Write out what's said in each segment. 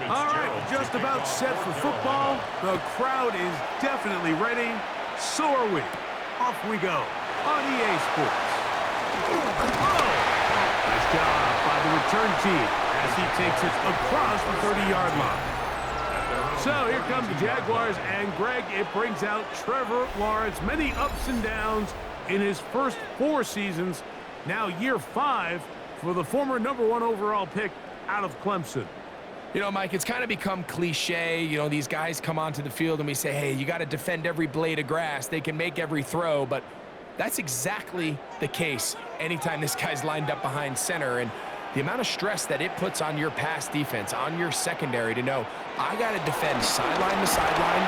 All right, just about set for football. The crowd is definitely ready. So are we. Off we go on EA Sports. Oh! Nice job by the return team as he takes it across the 30-yard line. So here come the Jaguars, and Greg, it brings out Trevor Lawrence. Many ups and downs in his first 4 seasons. Now year 5 for the former #1 overall pick out of Clemson. You know, Mike, it's kind of become cliche. You know, these guys come onto the field and we say, hey, you got to defend every blade of grass. They can make every throw, but that's exactly the case anytime this guy's lined up behind center. And the amount of stress that it puts on your pass defense, on your secondary to know, I got to defend sideline to sideline,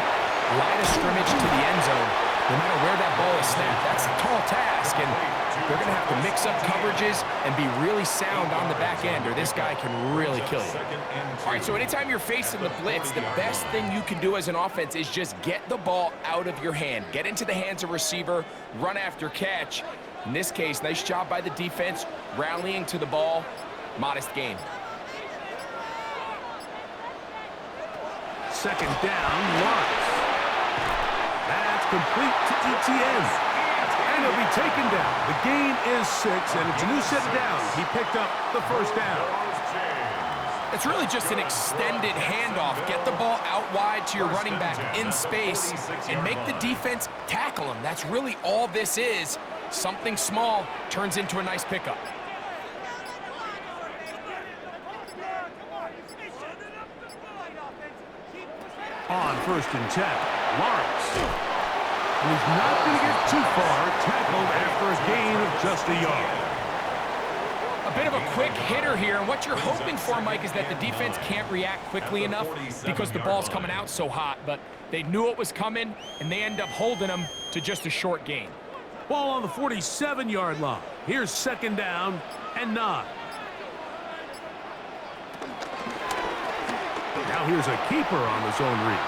line of scrimmage to the end zone, no matter where that ball is snapped. That's a tall task, and they're going to have to mix up coverages and be really sound on the back end, or this guy can really kill you. All right, so anytime you're facing the blitz, the best thing you can do as an offense is just get the ball out of your hand. Get into the hands of receiver, run after catch. In this case, nice job by the defense, rallying to the ball. Modest gain. Second down, Lawrence. That's complete to ETN. And he'll be taken down. The gain is 6, and it's a new set of downs. He picked up the first down. It's really just an extended handoff. Get the ball out wide to your running back in space and make the defense tackle him. That's really all this is. Something small turns into a nice pickup. On 1st and 10, Lawrence. And he's not going to get too far, tackled after a gain of just a yard. A bit of a quick hitter here, and what you're hoping for, Mike, is that the defense can't react quickly enough because the ball's coming out so hot, but they knew it was coming, and they end up holding them to just a short gain. Ball on the 47-yard line. Here's 2nd down and 9. Now here's a keeper on the zone read.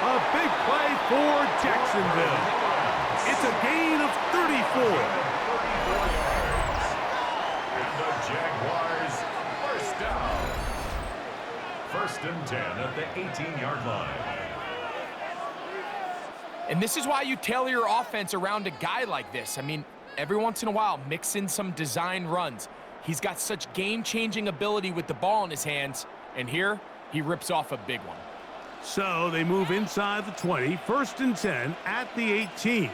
A big play for Jacksonville. It's a gain of 34. And the Jaguars first down. 1st and 10 at the 18-yard line. And this is why you tailor your offense around a guy like this. I mean, every once in a while, mix in some design runs. He's got such game-changing ability with the ball in his hands, and here he rips off a big one. So they move inside the 20, 1st and 10 at the 18.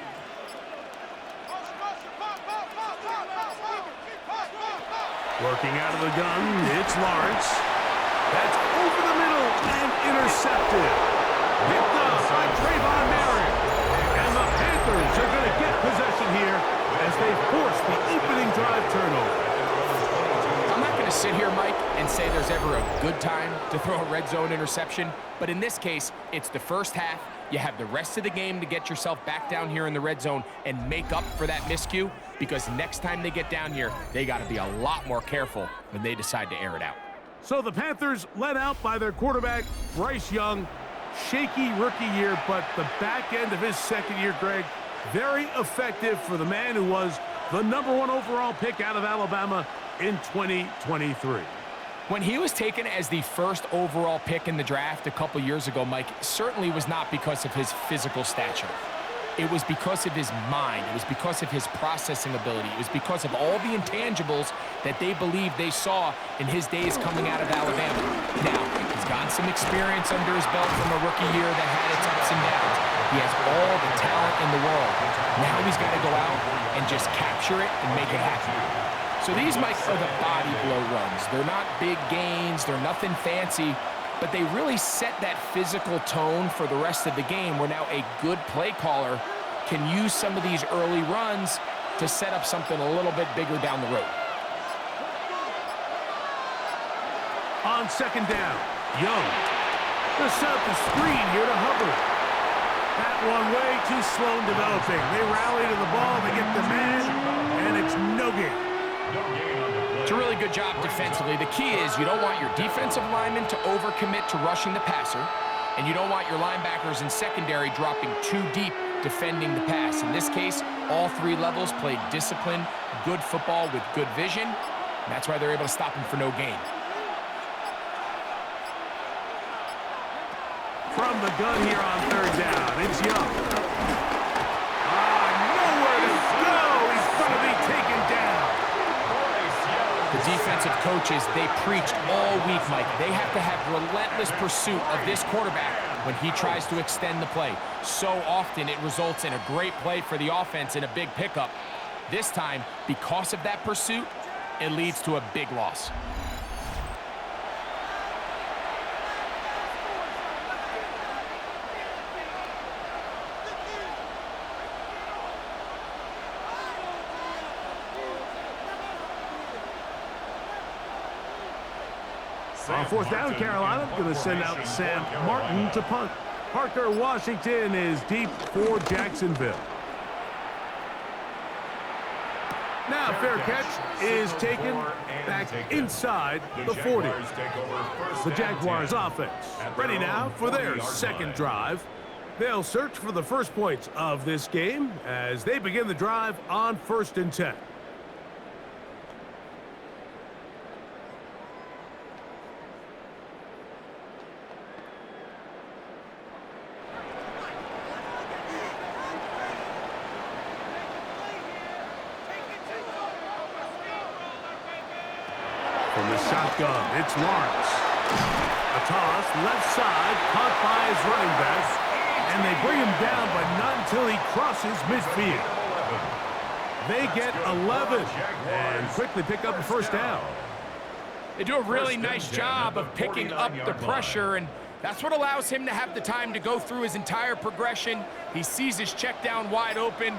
Working out of the gun, it's Lawrence. That's over the middle and intercepted. Picked up by Trayvon Merritt. And the Panthers are going to get possession here as they force the opening drive turnover. I'm not going to sit here, Mike, and say there's ever a good time to throw a red zone interception, but in this case, it's the first half. You have the rest of the game to get yourself back down here in the red zone and make up for that miscue, because next time they get down here, they got to be a lot more careful when they decide to air it out. So the Panthers led out by their quarterback, Bryce Young. Shaky rookie year, but the back end of his 2nd year, Greg, very effective for the man who was the #1 overall pick out of Alabama in 2023. When he was taken as the 1st overall pick in the draft a couple years ago, Mike, certainly was not because of his physical stature. It was because of his mind. It was because of his processing ability. It was because of all the intangibles that they believed they saw in his days coming out of Alabama. Now, he's gotten some experience under his belt from a rookie year that had its ups and downs. He has all the talent in the world. Now he's got to go out and just capture it and make it happen. So these, Mike, are the body blow runs. They're not big gains. They're nothing fancy. But they really set that physical tone for the rest of the game, where now a good play caller can use some of these early runs to set up something a little bit bigger down the road. On 2nd down, Young. They'll set up the screen here to Hubbard. That one way too slow in developing. They rally to the ball, they get the man, and it's no gain. It's a really good job defensively. The key is you don't want your defensive linemen to overcommit to rushing the passer, and you don't want your linebackers in secondary dropping too deep defending the pass. In this case, all 3 levels played disciplined, good football with good vision, That's why they're able to stop him for no gain. From the gun here on third down, it's Young. Nowhere to go. He's going to be taken down. The defensive coaches, they preached all week, Mike. They have to have relentless pursuit of this quarterback when he tries to extend the play. So often it results in a great play for the offense and a big pickup. This time, because of that pursuit, it leads to a big loss. On fourth down, Carolina going to send out Sam Martin to punt. Parker Washington is deep for Jacksonville. Now fair catch is taken back inside the 40. The Jaguars offense ready now for their second drive. They'll search for the first points of this game as they begin the drive on 1st and 10. From the shotgun, it's Lawrence. A toss, left side, caught by his running back, and they bring him down, but not until he crosses midfield. They get 11 and quickly pick up a first down. They do a really nice job of picking up the pressure, and that's what allows him to have the time to go through his entire progression. He sees his check down wide open,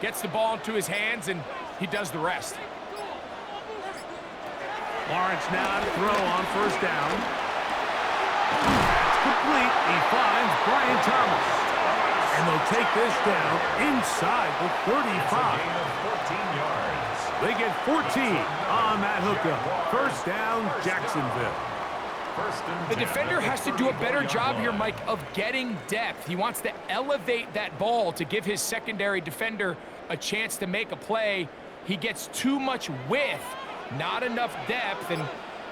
gets the ball into his hands, and he does the rest. Lawrence now to throw on first down. That's complete. He finds Brian Thomas. And they'll take this down inside the 35. They get 14 on that hookup. First down, Jacksonville. The defender has to do a better job here, Mike, of getting depth. He wants to elevate that ball to give his secondary defender a chance to make a play. He gets too much width, not enough depth, and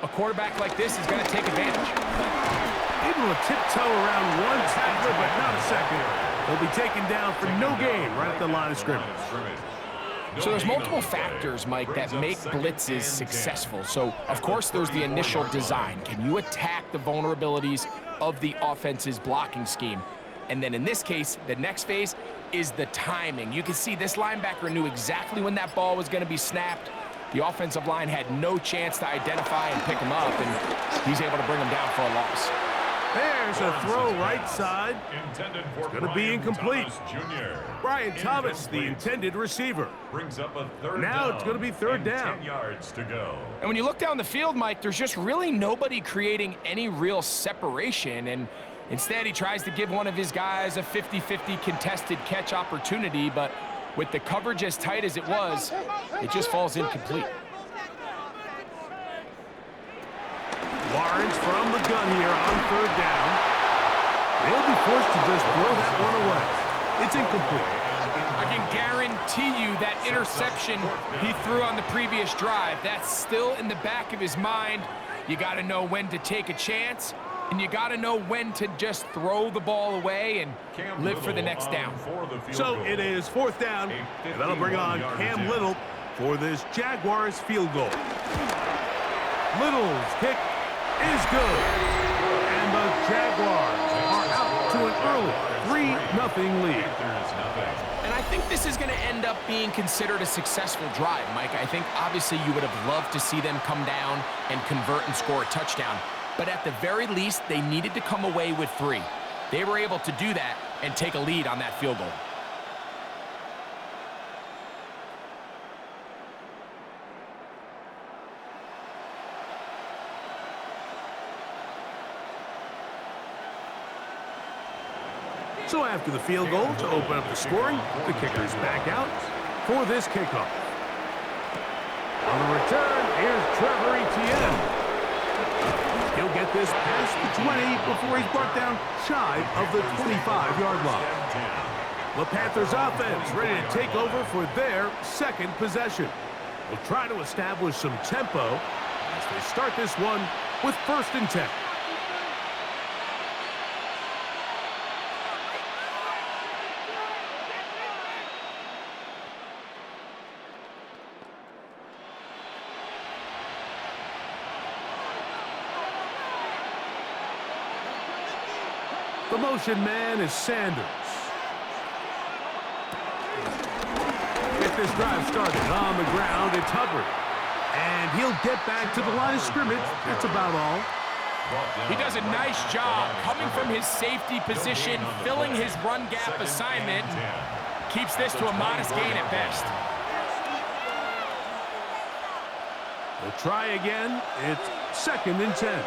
a quarterback like this is going to take advantage. Able to tiptoe around one tackler, but not a second. He'll be taken down for no gain right at the line of scrimmage. So there's multiple factors, Mike, that make blitzes successful. So, of course, there's the initial design. Can you attack the vulnerabilities of the offense's blocking scheme? And then in this case, the next phase is the timing. You can see this linebacker knew exactly when that ball was going to be snapped. The offensive line had no chance to identify and pick him up, and he's able to bring him down for a loss. There's a throw right side. It's going to be incomplete. Brian Thomas, the intended receiver. Brings up a third now down it's going to be third down. 10 yards to go. And when you look down the field, Mike, there's just really nobody creating any real separation. And instead, he tries to give one of his guys a 50-50 contested catch opportunity. But with the coverage as tight as it was, it just falls incomplete. Lawrence from the gun here on third down. They'll be forced to just throw that one away. It's incomplete. I can guarantee you that interception he threw on the previous drive, that's still in the back of his mind. You got to know when to take a chance, and you got to know when to just throw the ball away and live for the next down. So it is fourth down, and that'll bring on Cam Little for this Jaguars field goal. Little's kick is good, and the Jaguars are out to an early 3-0 lead. And I think this is going to end up being considered a successful drive, Mike. I think obviously you would have loved to see them come down and convert and score a touchdown, but at the very least they needed to come away with 3. They were able to do that and take a lead on that field goal. So after the field goal to open up the scoring, the kicker's back out for this kickoff. On the return, here's Trevor Etienne. He'll get this past the 20 before he's brought down shy of the 25-yard line. The Panthers offense ready to take over for their second possession. will try to establish some tempo as they start this one with 1st and 10. The motion man is Sanders. Get this drive started on the ground. It's Hubbard. And he'll get back to the line of scrimmage. That's about all. He does a nice job coming from his safety position, filling his run gap assignment, and keeps this to a modest gain at best. We'll try again. It's 2nd and 10.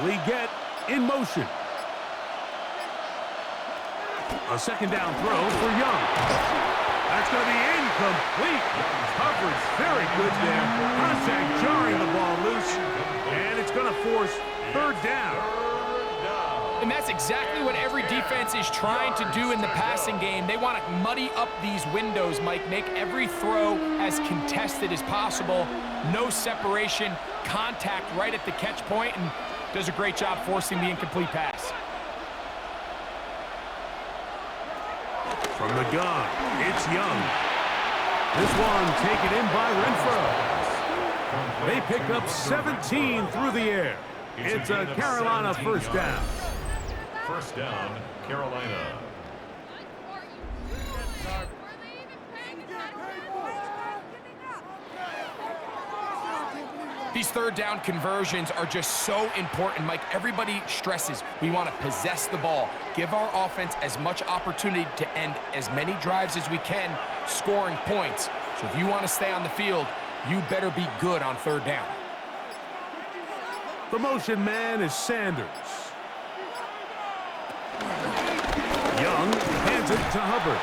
Leggett in motion. A 2nd down throw for Young. That's going to be incomplete. Coverage very good there. Contact jarring the ball loose. And it's going to force 3rd down. And that's exactly what every defense is trying to do in the passing game. They want to muddy up these windows, Mike, make every throw as contested as possible. No separation, contact right at the catch point, and does a great job forcing the incomplete pass. From the gun, it's Young. This one taken in by Renfro. They pick up 17 through the air. It's a Carolina 1st down. 1st down, Carolina. These 3rd down conversions are just so important, Mike. Everybody stresses we want to possess the ball, give our offense as much opportunity to end as many drives as we can, scoring points. So if you want to stay on the field, you better be good on 3rd down. The motion man is Sanders. Young hands it to Hubbard.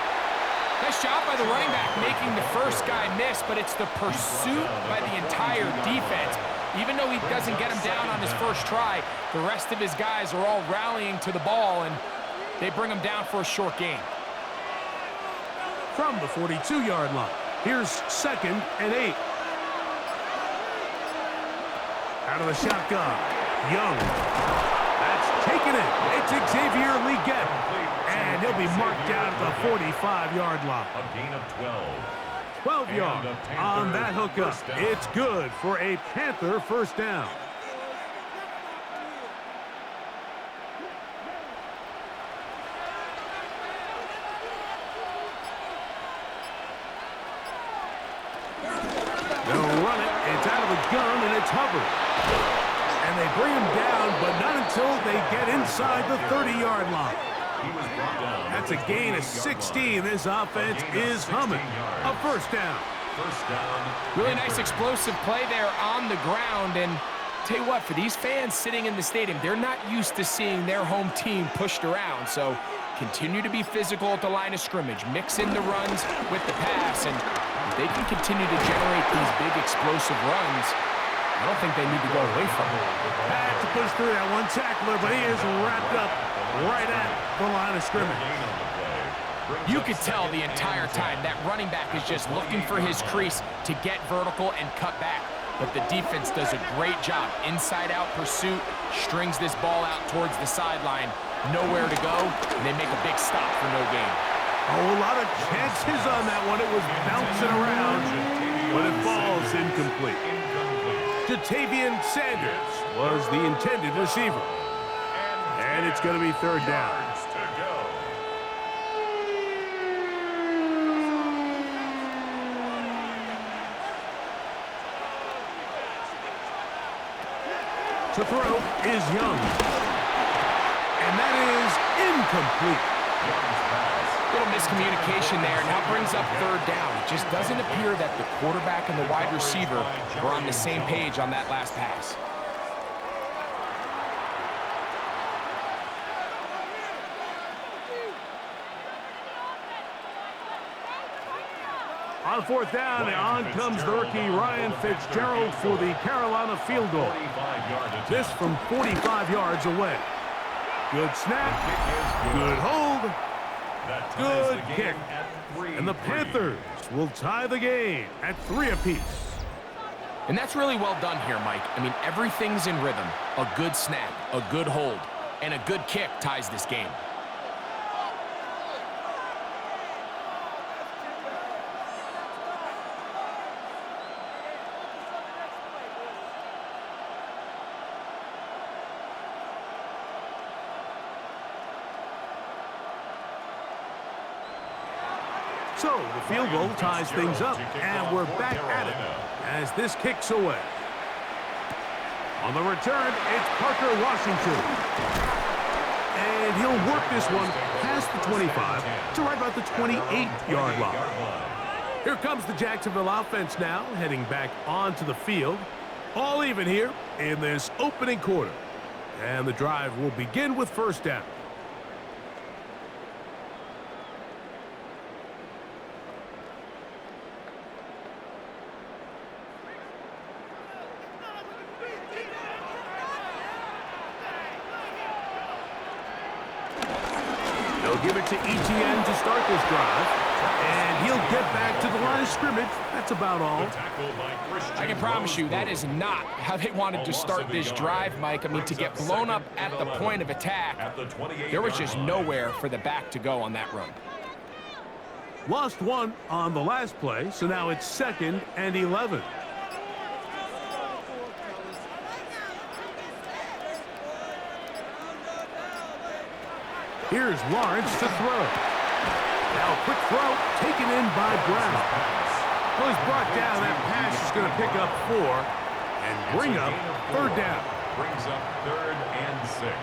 Nice job by the running back making the first guy miss, but it's the pursuit by the entire defense. Even though he doesn't get him down on his first try, the rest of his guys are all rallying to the ball, and they bring him down for a short gain. From the 42-yard line, here's 2nd and 8. Out of the shotgun, Young. That's taken in. It's Xavier Leggett. And he'll be marked down at the 45-yard line. A gain of 12. 12 yards on that hookup. It's good for a Panther 1st down. They'll run it. It's out of the gun, and it's Hubbard. And they bring him down, but not until they get inside the 30-yard line. That's a gain of 16. This offense is humming. A 1st down. Really nice explosive play there on the ground. And tell you what, for these fans sitting in the stadium, they're not used to seeing their home team pushed around. So continue to be physical at the line of scrimmage. Mix in the runs with the pass. And if they can continue to generate these big explosive runs, I don't think they need to go away from it. Had to push through that one tackler, but he is wrapped up right at the line of scrimmage. You could tell the entire time that running back is just looking for his crease to get vertical and cut back. But the defense does a great job. Inside-out pursuit, strings this ball out towards the sideline. Nowhere to go, and they make a big stop for no gain. Oh, a lot of chances on that one. It was bouncing around, but it falls incomplete. Jatavian Sanders was the intended receiver. And it's going to be 3rd down. To throw is Young. And that is incomplete. Little miscommunication there. Now brings up 3rd down. It just doesn't appear that the quarterback and the wide receiver were on the same page on that last pass. On 4th down, and on comes the rookie Ryan Fitzgerald for the Carolina field goal. This from 45 yards away. Good snap, good hold, Good kick. And the Panthers will tie the game at 3 apiece. And that's really well done here, Mike. I mean, everything's in rhythm. A good snap, a good hold, and a good kick ties this game. So the field goal ties things up, and we're back at it as this kicks away. On the return, it's Parker Washington. And he'll work this one past the 25 to right about the 28-yard line. Here comes the Jacksonville offense now, heading back onto the field. All even here in this opening quarter. And the drive will begin with first down. Give it to ETN to start this drive, and he'll get back to the line of scrimmage. That's about all. I can promise you that is not how they wanted to start this drive, Mike. I mean, to get blown up at the point of attack, there was just nowhere for the back to go on that run. Lost one on the last play, so now it's 2nd and 11. Here's Lawrence to throw. Now quick throw taken in by Brown. Well, he's brought down. That pass is going to pick up 4 and bring up third down. Brings up 3rd and 6.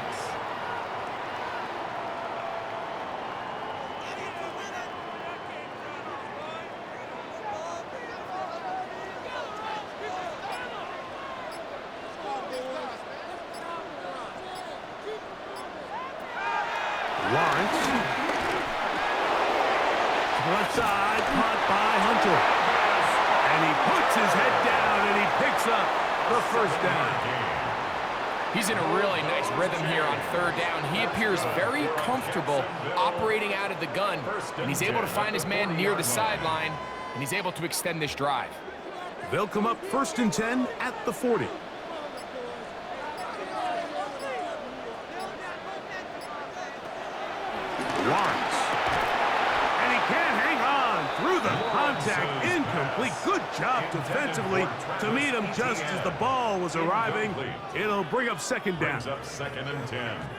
Lawrence. Left side, caught by Hunter. And he puts his head down and he picks up the first down. He's in a really nice rhythm here on third down. He appears very comfortable operating out of the gun, and he's able to find his man near the sideline, and he's able to extend this drive. They'll come up 1st and 10 at the 40. Lawrence. And he can't hang on through the contact. Incomplete. Good job defensively to meet him just as the ball was arriving. It'll bring up 2nd down.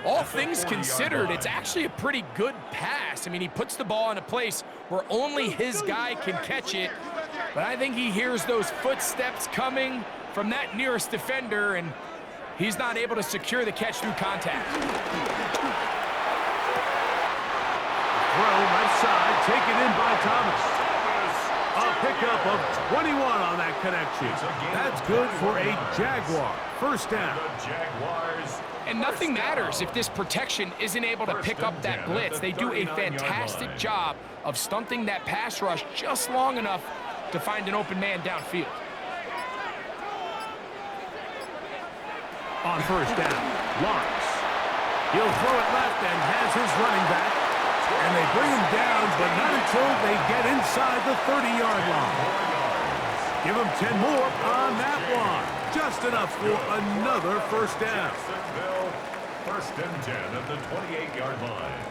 All things considered, it's actually a pretty good pass. I mean, he puts the ball in a place where only his guy can catch it. But I think he hears those footsteps coming from that nearest defender, and he's not able to secure the catch through contact. Throw left side, taken in by Thomas. A pickup of 21 on that connection. That's good for a Jaguar. First down. And nothing matters if this protection isn't able to pick up that blitz. They do a fantastic job of stunting that pass rush just long enough to find an open man downfield. On first down, Lawrence. He'll throw it left and has his running back. And they bring him down, but not until they get inside the 30-yard line. Give him 10 more on that one. Just enough for another first down. 1st and 10 at the 28-yard line.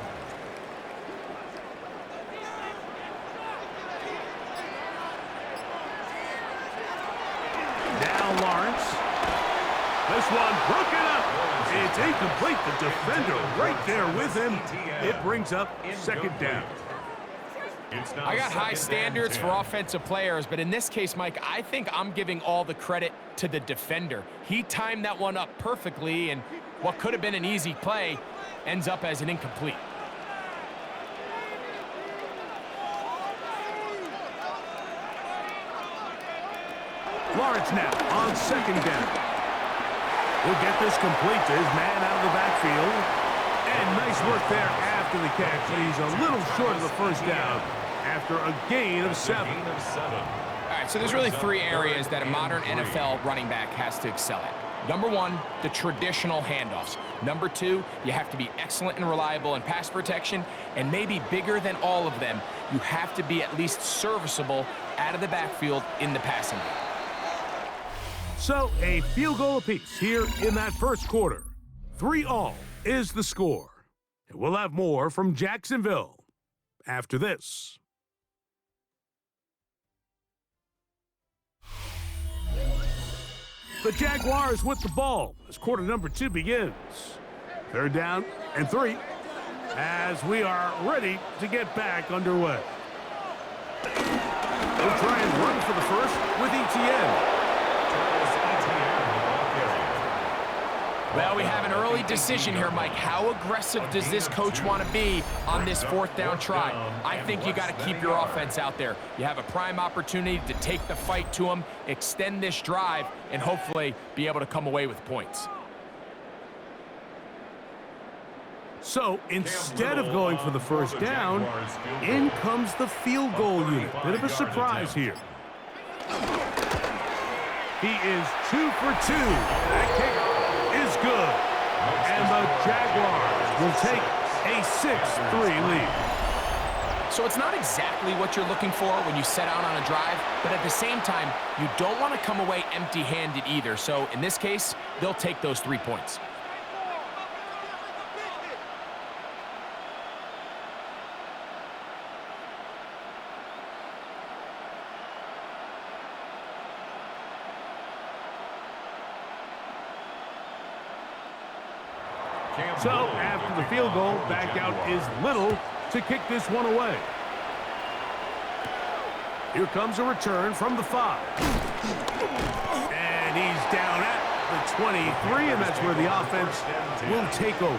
Now Lawrence. This one broken up. It's incomplete. The defender right there with him. It brings up 2nd down. I got high standards for offensive players, but in this case, Mike, I think I'm giving all the credit to the defender. He timed that one up perfectly, and what could have been an easy play ends up as an incomplete. Lawrence now on 2nd down. He'll get this complete to his man out of the backfield. And nice work there after the catch. He's a little short of the first down after a gain of 7. All right, so there's really 3 areas that a modern NFL running back has to excel at. Number one, the traditional handoffs. Number two, you have to be excellent and reliable in pass protection, and maybe bigger than all of them, you have to be at least serviceable out of the backfield in the passing game. So a field goal apiece here in that first quarter. 3-all is the score. And we'll have more from Jacksonville after this. The Jaguars with the ball as quarter number 2 begins. 3rd down and 3 as we are ready to get back underway. They'll try and run for the first with ETN. Well, we have an early decision here, Mike. How aggressive does this coach want to be on this 4th down try? I think you got to keep your offense out there. You have a prime opportunity to take the fight to them, extend this drive, and hopefully be able to come away with points. So instead of going for the first down, in comes the field goal unit. Bit of a surprise here. He is 2 for 2. That kick is good. And the Jaguars will take a 6-3 lead. So it's not exactly what you're looking for when you set out on a drive, but at the same time, you don't want to come away empty-handed either. So in this case, they'll take those 3 points. So after the field goal, back out is Little to kick this one away. Here comes a return from the 5. And he's down at the 23, and that's where the offense will take over.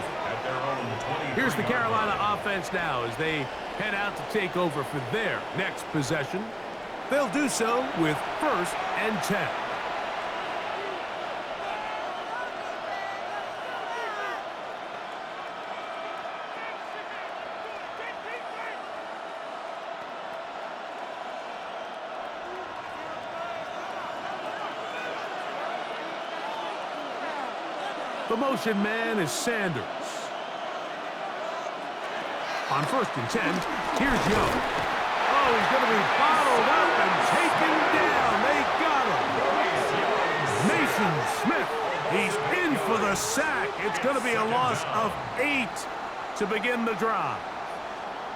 Here's the Carolina offense now as they head out to take over for their next possession. They'll do so with 1st and 10. The motion man is Sanders. On 1st and 10, here's Young. Oh, he's going to be bottled up and taken down. They got him. Mason Smith, he's in for the sack. It's going to be a loss of 8 to begin the drive.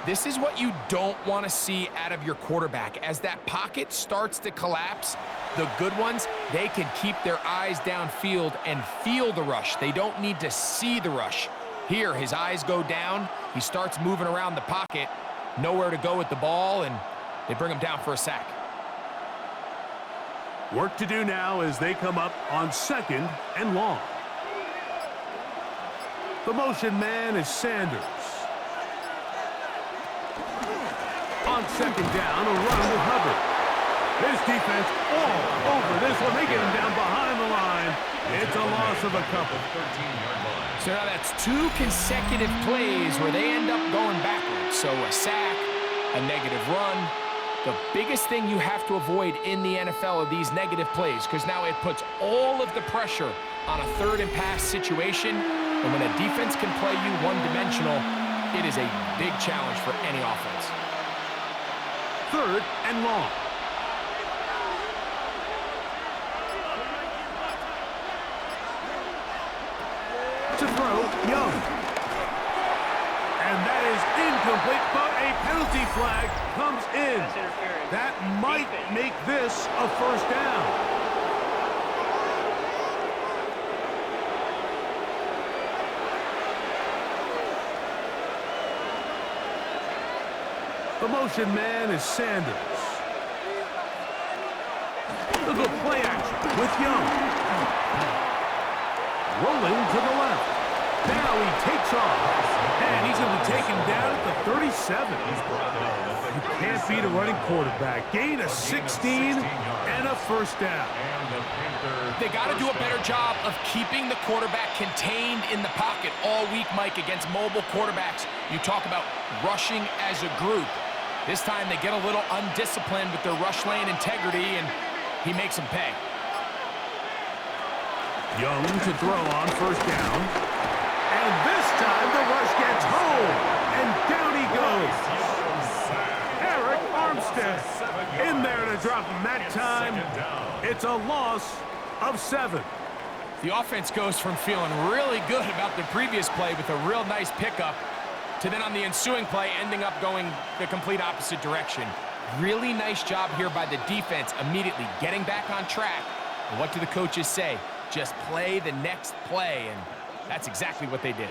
This is what you don't want to see out of your quarterback. As that pocket starts to collapse, the good ones, they can keep their eyes downfield and feel the rush. They don't need to see the rush. Here, his eyes go down. He starts moving around the pocket. Nowhere to go with the ball, and they bring him down for a sack. Work to do now as they come up on 2nd and long. The motion man is Sanders. On 2nd down, a run with Hubbard. His defense all over this one. They get him down behind the line. It's a loss of a couple. So now that's 2 consecutive plays where they end up going backwards. So a sack, a negative run. The biggest thing you have to avoid in the NFL are these negative plays, because now it puts all of the pressure on a 3rd and pass situation. And when a defense can play you one-dimensional, it is a big challenge for any offense. 3rd and long. To throw, Young. And that is incomplete, but a penalty flag comes in. That might make this a 1st down. The motion man is Sanders. The good play action with Young. Rolling to the left. Now he takes off. And he's going to be taken down at the 37. You can't beat a running quarterback. Gain of 16 and a 1st down. They got to do a better job of keeping the quarterback contained in the pocket all week, Mike, against mobile quarterbacks. You talk about rushing as a group. This time they get a little undisciplined with their rush lane integrity, and he makes them pay. Young to throw on first down. And this time the rush gets home. And down he goes. Eric Armstead in there to drop him that time. It's a loss of 7. The offense goes from feeling really good about the previous play with a real nice pickup to then on the ensuing play ending up going the complete opposite direction. Really nice job here by the defense immediately getting back on track. And what do the coaches say? Just play the next play, and that's exactly what they did.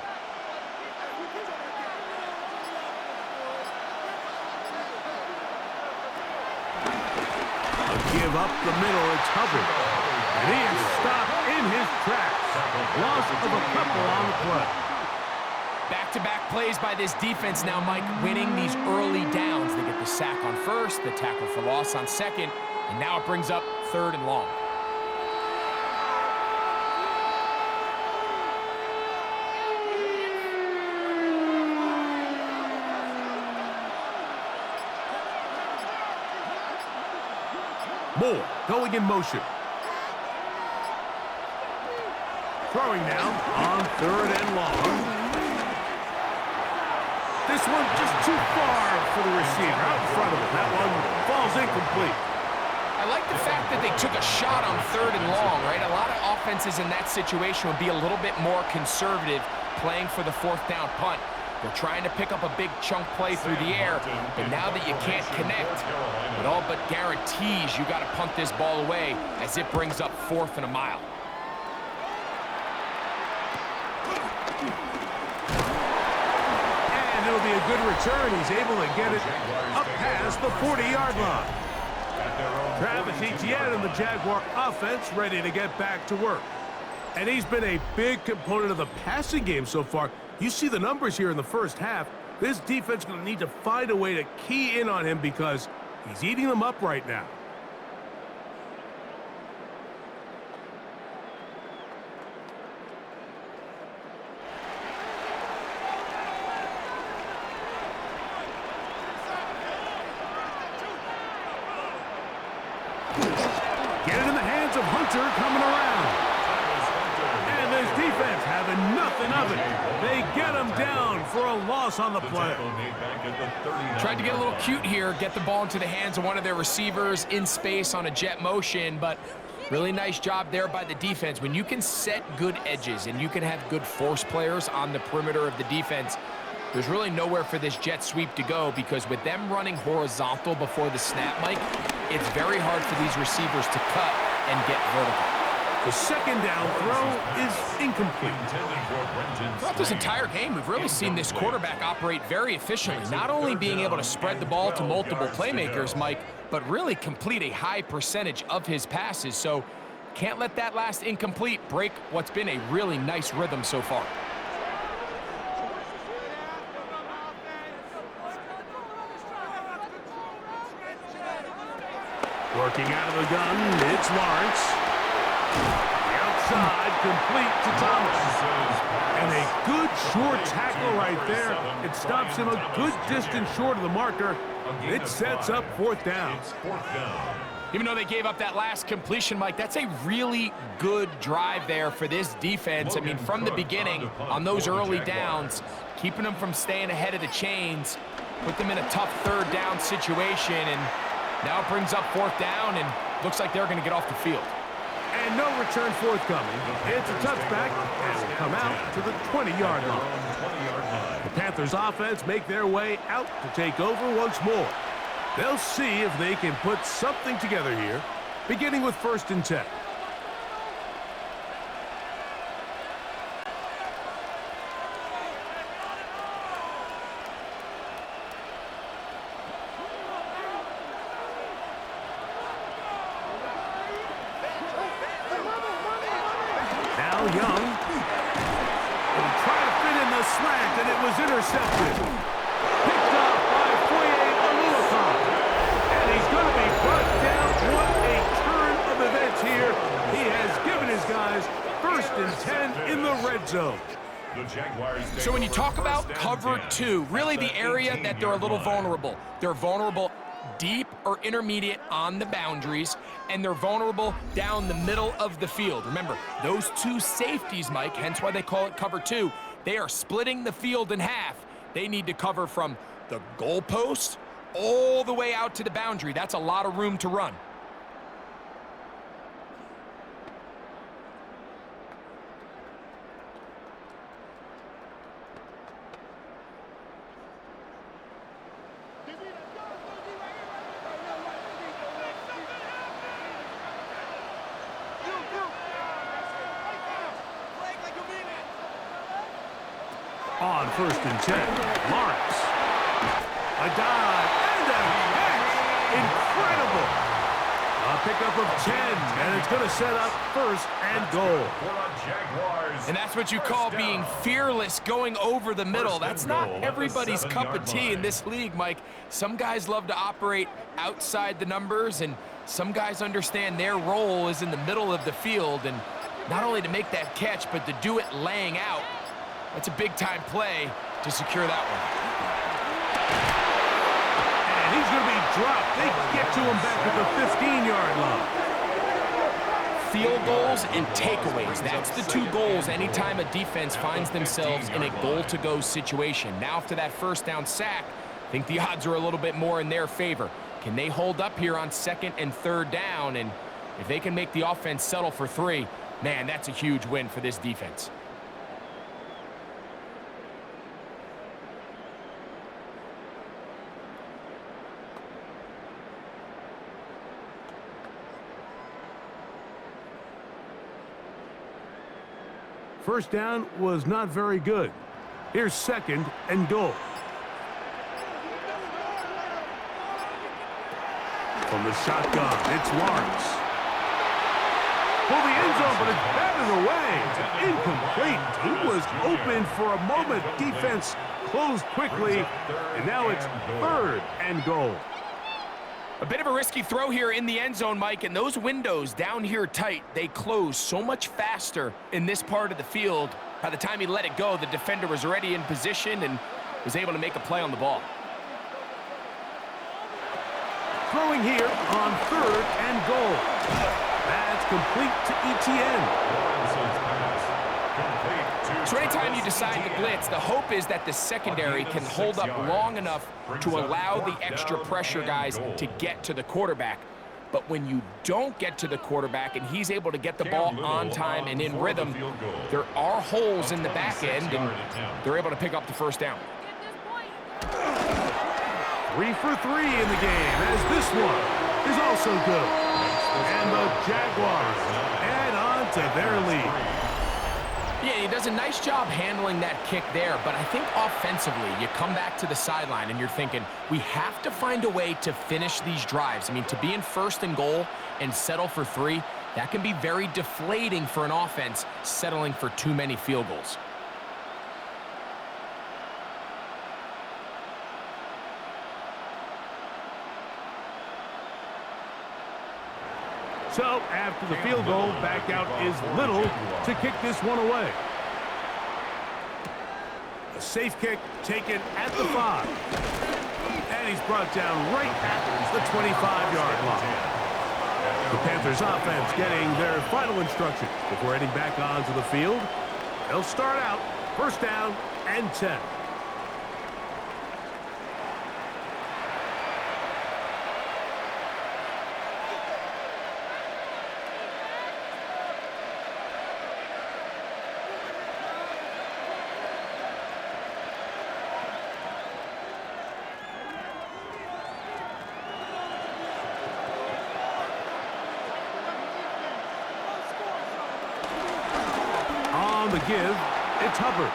A give up the middle, it's Hubbard. And he is stopped in his tracks. Loss of a couple on the play. Back-to-back plays by this defense now, Mike, winning these early downs. They get the sack on first, the tackle for loss on second, and now it brings up 3rd and long. Moore going in motion. Throwing now on 3rd and long. This one just too far for the receiver out in front of him. That one falls incomplete. I like the fact that they took a shot on 3rd and long, right? A lot of offenses in that situation would be a little bit more conservative playing for the 4th down punt. They're trying to pick up a big chunk play through the air, but now that you can't connect, it all but guarantees you got to punt this ball away as it brings up 4th and a mile. And it'll be a good return. He's able to get it up past the 40-yard line. Travis Etienne and the Jaguar offense ready to get back to work. And he's been a big component of the passing game so far. You see the numbers here in the first half. This defense is going to need to find a way to key in on him because he's eating them up right now. Get it in the hands of Hunter coming around. And this defense having nothing of it. They get him down for a loss on the play. Tried to get a little cute here, get the ball into the hands of one of their receivers in space on a jet motion, but really nice job there by the defense. When you can set good edges and you can have good force players on the perimeter of the defense, there's really nowhere for this jet sweep to go because with them running horizontal before the snap, Mike, it's very hard for these receivers to cut and get vertical. The 2nd down throw is incomplete. Throughout this entire game, we've really seen this quarterback operate very efficiently, not only being able to spread the ball to multiple playmakers, Mike, but really complete a high percentage of his passes. So can't let that last incomplete break what's been a really nice rhythm so far. Working out of the gun, it's Lawrence. The outside, complete to Thomas. And a good short tackle right there. It stops him a good distance short of the marker. It sets up 4th down. Even though they gave up that last completion, Mike, that's a really good drive there for this defense. I mean, from the beginning, on those early downs, keeping them from staying ahead of the chains, put them in a tough 3rd down situation, and now it brings up 4th down, and looks like they're going to get off the field. And no return forthcoming. It's a touchback, and will come out to the 20-yard line. The Panthers offense make their way out to take over once more. They'll see if they can put something together here, beginning with 1st and 10. Young. And trying to fit in the slant, and it was intercepted. Picked up by Foye Oluokun. And he's going to be brought down. What a turn of events here. He has given his guys 1st and 10 in the red zone. So when you talk about cover 2, really the area that they're a little vulnerable. They're vulnerable deep or intermediate on the boundaries, and they're vulnerable down the middle of the field. Remember, those two safeties, Mike, hence why they call it cover two, they are splitting the field in half. They need to cover from the goalpost all the way out to the boundary. That's a lot of room to run. On 1st and 10, Lawrence. A dive and a catch. Incredible. A pickup of 10, and it's going to set up 1st and goal. And that's what you call being fearless, going over the middle. That's not everybody's cup of tea in this league, Mike. Some guys love to operate outside the numbers, and some guys understand their role is in the middle of the field, and not only to make that catch, but to do it laying out. That's a big-time play to secure that one. And he's going to be dropped. They get to him back at the 15-yard line. Field goals and takeaways. That's the two goals anytime a defense finds themselves in a goal-to-go situation. Now, after that first down sack, I think the odds are a little bit more in their favor. Can they hold up here on 2nd and 3rd down? And if they can make the offense settle for 3, man, that's a huge win for this defense. First down was not very good. Here's 2nd and goal. From the shotgun, it's Lawrence. For the end zone, but it's batted away. Incomplete. He was open for a moment. Defense closed quickly, and now it's 3rd and goal. A bit of a risky throw here in the end zone, Mike, and those windows down here tight, they close so much faster in this part of the field. By the time he let it go, the defender was already in position and was able to make a play on the ball. Throwing here on 3rd and goal. That's complete to Etienne. So anytime you decide to blitz, the hope is that the secondary can hold up long enough to allow the extra pressure guys to get to the quarterback. But when you don't get to the quarterback and he's able to get the ball on time and in rhythm, there are holes in the back end, and they're able to pick up the first down. 3 for 3 in the game, as this one is also good. And the Jaguars add on to their lead. Yeah, he does a nice job handling that kick there, but I think offensively, you come back to the sideline and you're thinking, we have to find a way to finish these drives. I mean, to be in 1st and goal and settle for 3, that can be very deflating for an offense settling for too many field goals. So, after the field goal, back out is Little to kick this one away. A safe kick taken at the 5. And he's brought down right at the 25-yard line. The Panthers offense getting their final instructions before heading back onto the field. They'll start out 1st down and 10. The give, it's Hubbard.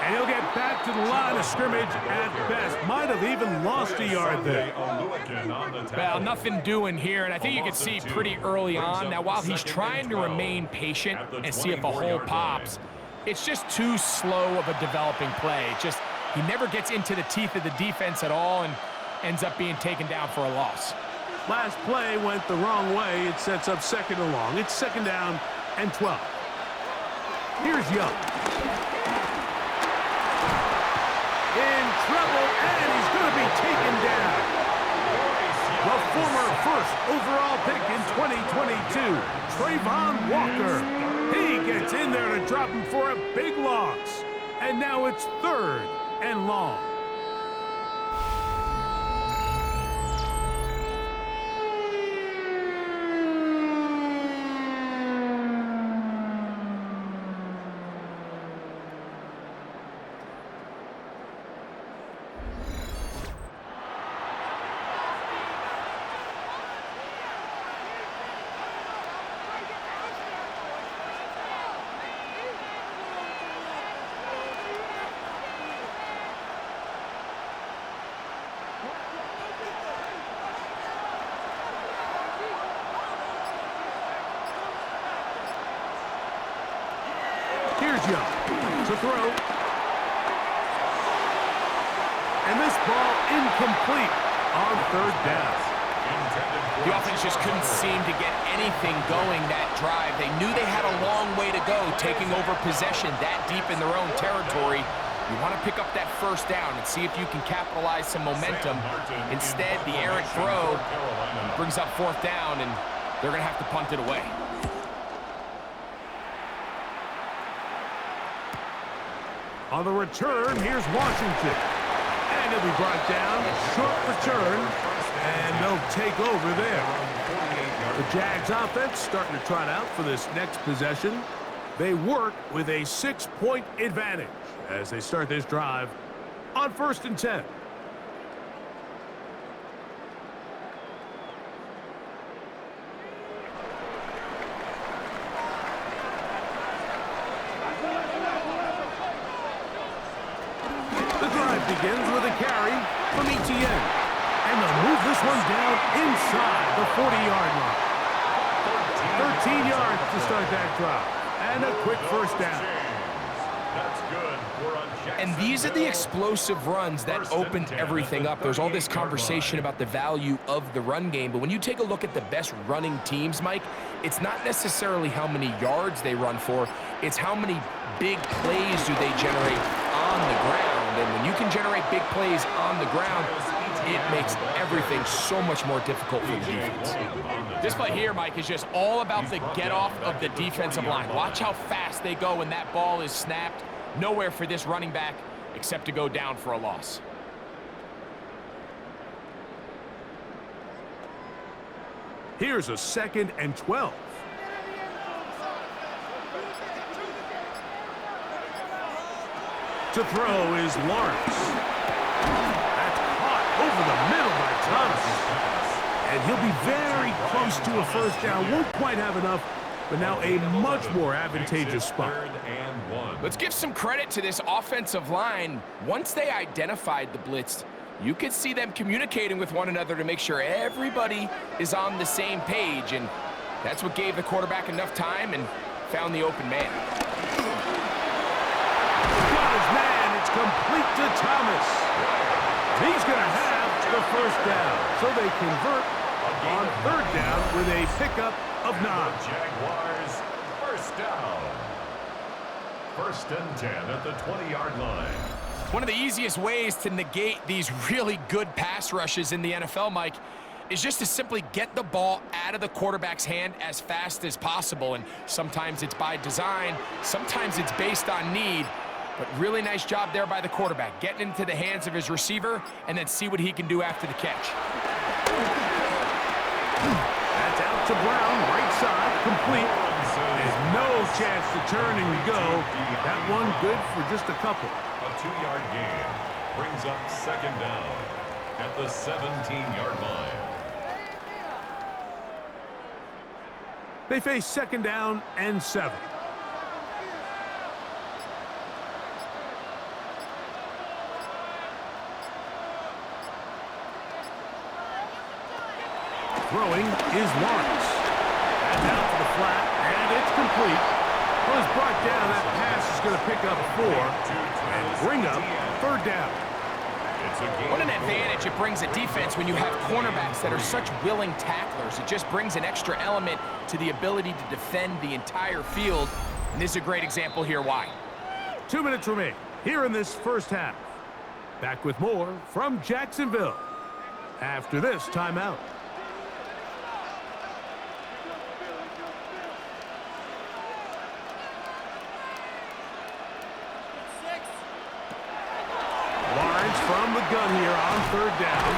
And he'll get back to the line of scrimmage at best. Might have even lost a yard there. Well, nothing doing here, and I think you can see pretty early on. Now, while he's trying to remain patient and see if a hole pops, it's just too slow of a developing play. He never gets into the teeth of the defense at all and ends up being taken down for a loss. Last play went the wrong way. It sets up 2nd and long. It's 2nd down and 12. Here's Young. In trouble, and he's going to be taken down. The former first overall pick in 2022, Trayvon Walker. He gets in there to drop him for a big loss. And now it's 3rd and long. Here's Young to throw. And this ball incomplete on 3rd down. The offense just couldn't seem to get anything going that drive. They knew they had a long way to go, taking over possession that deep in their own territory. You want to pick up that 1st down and see if you can capitalize some momentum. Instead, the errant throw brings up 4th down, and they're going to have to punt it away. On the return, here's Washington. And he'll be brought down. Short return. And they'll take over there. The Jags offense starting to trot out for this next possession. They work with a 6-point advantage as they start this drive on 1st and 10. Begins with a carry from Etienne. And they'll move this one down inside the 40-yard line. 13 yards to start that drive. And a quick 1st down. That's good. And these are the explosive runs that opened everything up. There's all this conversation about the value of the run game, but when you take a look at the best running teams, Mike, it's not necessarily how many yards they run for, it's how many big plays do they generate on the ground. And when you can generate big plays on the ground, it makes everything so much more difficult for the defense. This play here, Mike, is just all about the get-off of the defensive line. Watch how fast they go when that ball is snapped. Nowhere for this running back except to go down for a loss. Here's a 2nd and 12. To throw is Lawrence. That's caught over the middle by Thomas. And he'll be very close to a 1st down. Won't quite have enough, but now a much more advantageous spot. Let's give some credit to this offensive line. Once they identified the blitz, you could see them communicating with one another to make sure everybody is on the same page, and that's what gave the quarterback enough time and found the open man. Got his man. It's complete to Thomas. He's going to have the 1st down, so they convert on 3rd down with a pickup of 9. Jaguars 1st down. 1st and 10 at the 20-yard line. One of the easiest ways to negate these really good pass rushes in the NFL, Mike, is just to simply get the ball out of the quarterback's hand as fast as possible. And sometimes it's by design, sometimes it's based on need. But really nice job there by the quarterback, getting into the hands of his receiver and then see what he can do after the catch. That's out to Brown, right side, complete. There's no chance to turn and go. That one good for just a couple. A 2-yard gain brings up 2nd down at the 17-yard line. They face 2nd down and 7. Throwing is Lawrence. And down to the flat, and it's complete. Well, it's brought down. That pass is going to pick up 4 and bring up 3rd down. What an advantage it brings a defense when you have cornerbacks that are such willing tacklers. It just brings an extra element to the ability to defend the entire field. And this is a great example here why. 2 minutes remain here in this 1st half. Back with more from Jacksonville. after this timeout. Lawrence from the gun here on 3rd down.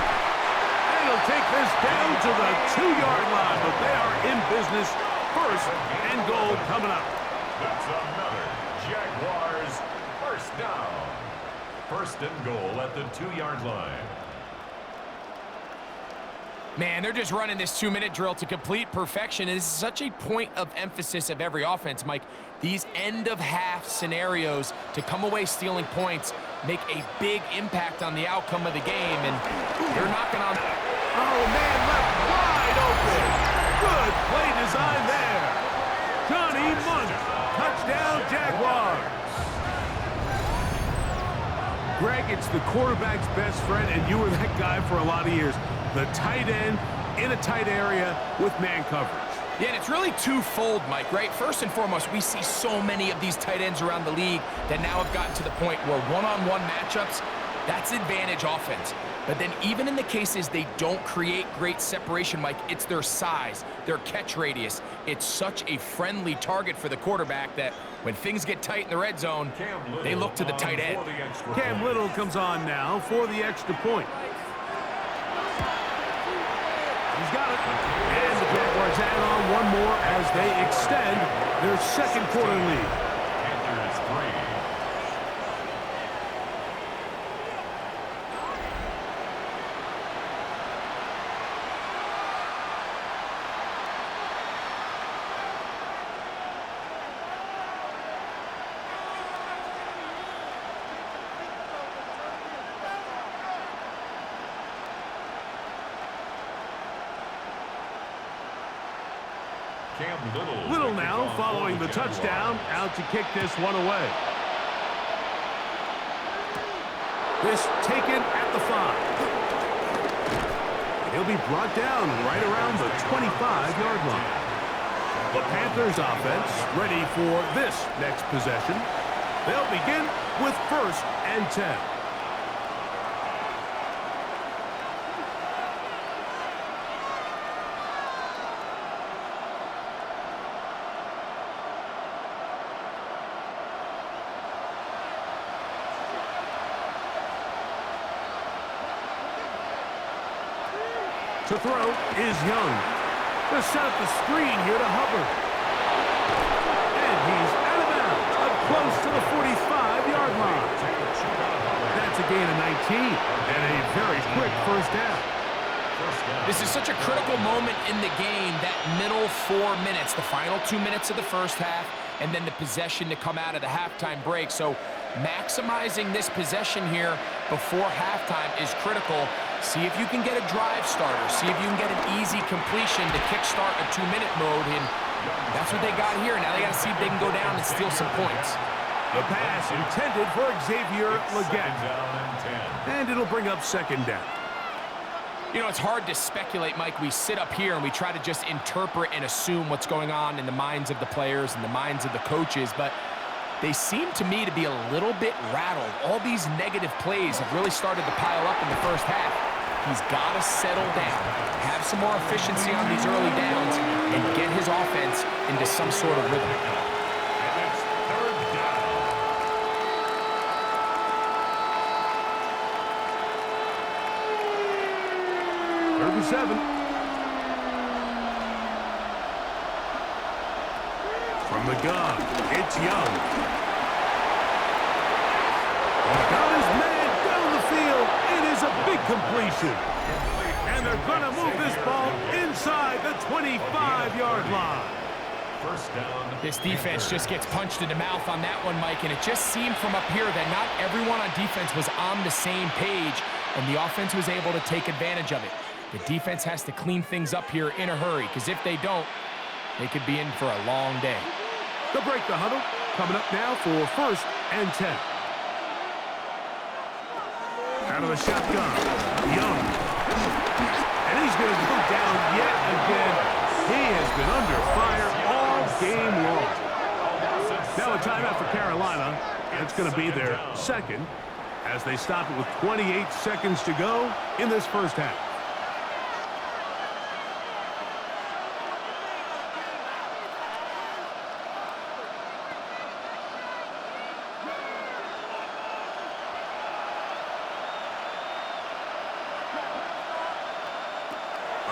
And he'll take this down to the 2-yard line, but they are in business. 1st and goal coming up. That's another Jaguars first down. 1st and goal at the 2-yard line. Man, they're just running this 2-minute drill to complete perfection. And this is such a point of emphasis of every offense, Mike. These end-of-half scenarios to come away stealing points make a big impact on the outcome of the game. And they're knocking on... Oh, man, left wide open. Good play design there. Johnny Munt, touchdown Jaguars. Greg, it's the quarterback's best friend, and you were that guy for a lot of years. The tight end in a tight area with man coverage. Yeah, and it's really twofold, Mike, right? First and foremost, we see so many of these tight ends around the league that now have gotten to the point where one-on-one matchups, that's advantage offense. But then even in the cases they don't create great separation, Mike, it's their size, their catch radius. It's such a friendly target for the quarterback that when things get tight in the red zone, they look to the tight end. Cam Little comes on now for the extra point. He's got it. And the Jaguars add on one more as they extend their 2nd quarter lead. Panthers 3. Little now following the touchdown, out to kick this one away. This taken at the 5. He'll be brought down right around the 25-yard line. The Panthers offense ready for this next possession. They'll begin with 1st and 10. To throw is Young. To set up the screen here to Hubbard. And he's out of bounds, up close to the 45-yard line. That's a gain of 19 and a very quick 1st down. This is such a critical moment in the game, that middle 4 minutes, the final 2 minutes of the 1st half, and then the possession to come out of the halftime break. So maximizing this possession here before halftime is critical. See if you can get a drive starter. See if you can get an easy completion to kickstart a 2-minute mode. And that's what they got here. Now they got to see if they can go down and steal some points. The pass intended for Xavier Legette. And it'll bring up 2nd down. You know, it's hard to speculate, Mike. We sit up here and we try to just interpret and assume what's going on in the minds of the players and the minds of the coaches. But they seem to me to be a little bit rattled. All these negative plays have really started to pile up in the 1st half. He's got to settle down, have some more efficiency on these early downs, and get his offense into some sort of rhythm. And it's 3rd down. 3rd and 7. From the gun, it's Young. Got his man down the field. It is a big completion. And they're going to move this ball inside the 25-yard line. 1st down. This defense just gets punched in the mouth on that one, Mike, and it just seemed from up here that not everyone on defense was on the same page, and the offense was able to take advantage of it. The defense has to clean things up here in a hurry, because if they don't, they could be in for a long day. They'll break the huddle. Coming up now for 1st and 10. Out of the shotgun, Young. And he's going to go down yet again. He has been under fire all game long. Now a timeout for Carolina. It's going to be their 2nd as they stop it with 28 seconds to go in this 1st half.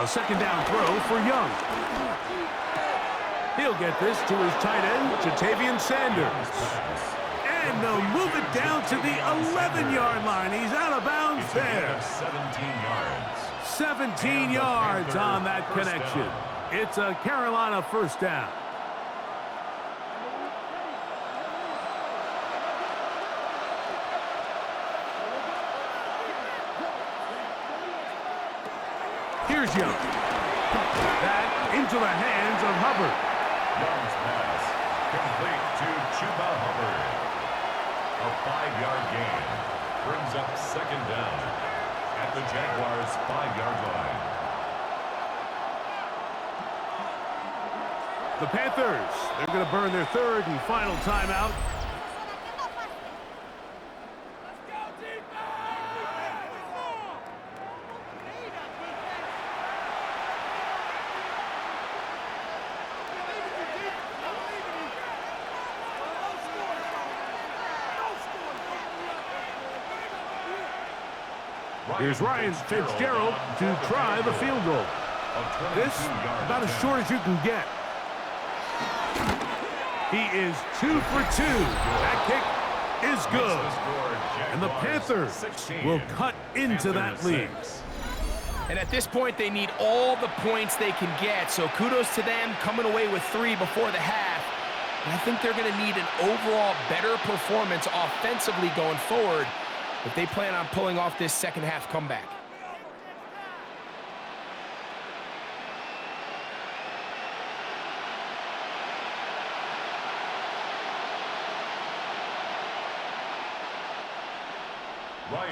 A second down throw for Young. He'll get this to his tight end, Jatavian Sanders. And they'll move it down to the 11-yard line. He's out of bounds there. 17 yards. 17 yards on that connection. It's a Carolina first down. Here's Young. That into the hands of Hubbard. Young's pass complete to Chuba Hubbard. A 5-yard gain brings up second down at the Jaguars' 5-yard line. The Panthers, they're going to burn their third and final timeout. Here's Ryan Fitzgerald to try the field goal. This, about as short as you can get. He is 2 for 2. That kick is good. And the Panthers will cut into that lead. And at this point, they need all the points they can get. So kudos to them coming away with 3 before the half. And I think they're going to need an overall better performance offensively going forward if they plan on pulling off this second half comeback.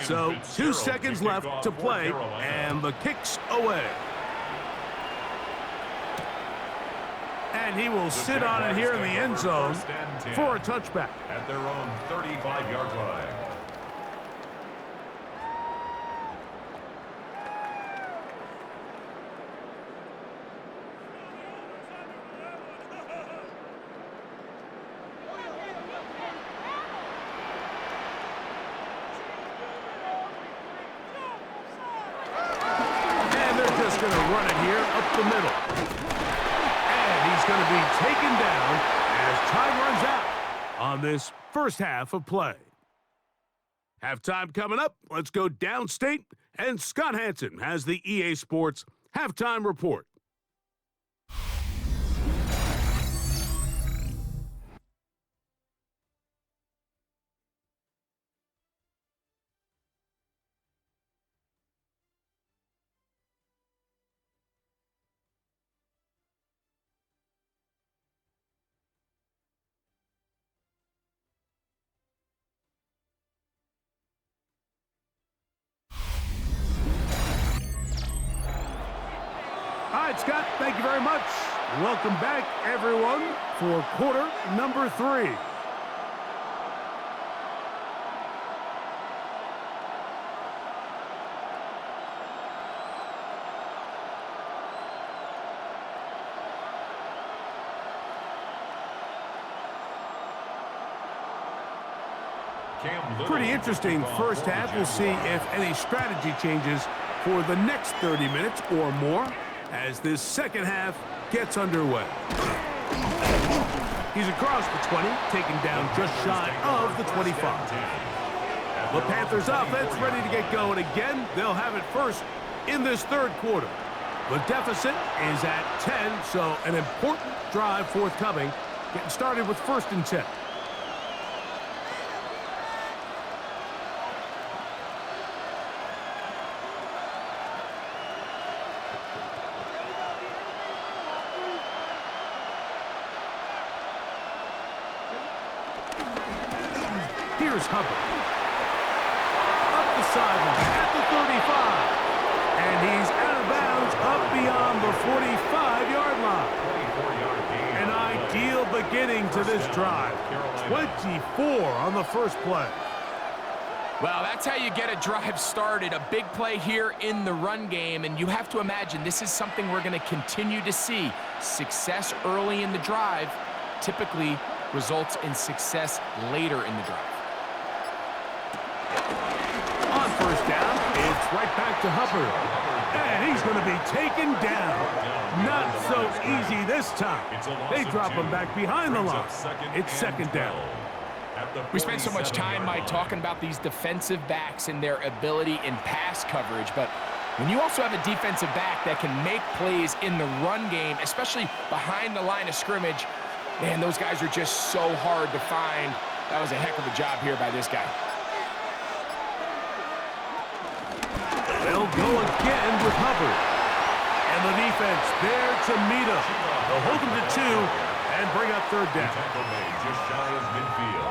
So 2 seconds left to play, and the kick's away. And he will sit on it here in the end zone for a touchback. At their own 35-yard line. Going to run it here up the middle. And he's going to be taken down as time runs out on this first half of play. Halftime coming up. Let's go downstate. And Scott Hansen has the EA Sports Halftime Report. All right, Scott, thank you very much. Welcome back, everyone, for quarter number 3. Pretty interesting first half. We'll see if any strategy changes for the next 30 minutes or more as this second half gets underway. He's across the 20, taken down just shy of the 25. The Panthers offense ready to get going again. They'll have it first in this third quarter. The deficit is at 10, so an important drive forthcoming. Getting started with 1st and 10. Here's Hubbard. Up the sideline at the 35. And he's out of bounds up beyond the 45-yard line. An ideal beginning to this drive. 24 on the first play. Well, that's how you get a drive started. A big play here in the run game. And you have to imagine this is something we're going to continue to see. Success early in the drive typically results in success later in the drive. On first down, it's It's right back to Hubbard. And he's going to be taken down. Not so easy this time. They drop him back behind the line. It's second down. We spend so much time, Mike, talking about these defensive backs and their ability in pass coverage, but when you also have a defensive back that can make plays in the run game, especially behind the line of scrimmage, man, those guys are just so hard to find. That was a heck of a job here by this guy. They'll go again with Hubbard. And the defense there to meet him. They'll hold him to 2 and bring up third down. Tackle made just shy of midfield.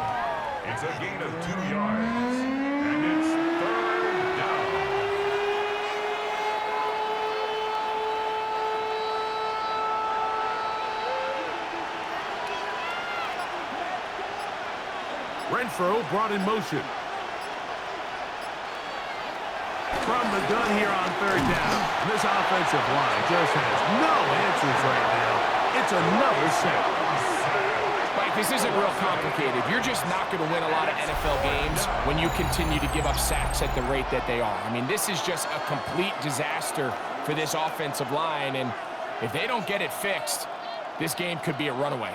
It's a gain of 2 yards. And it's third down. Renfro brought in motion. From the gun here on third down. This offensive line just has no answers right now. It's another sack. Mike, this isn't real complicated. You're just not going to win a lot of NFL games when you continue to give up sacks at the rate that they are. I mean, this is just a complete disaster for this offensive line, and if they don't get it fixed, this game could be a runaway.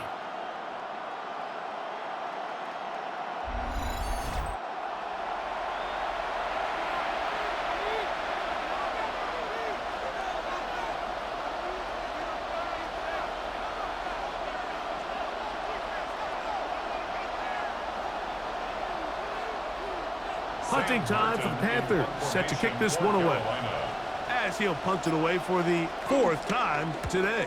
Punting time for the Panthers, set to kick this one away. As he'll punt it away for the 4th time today.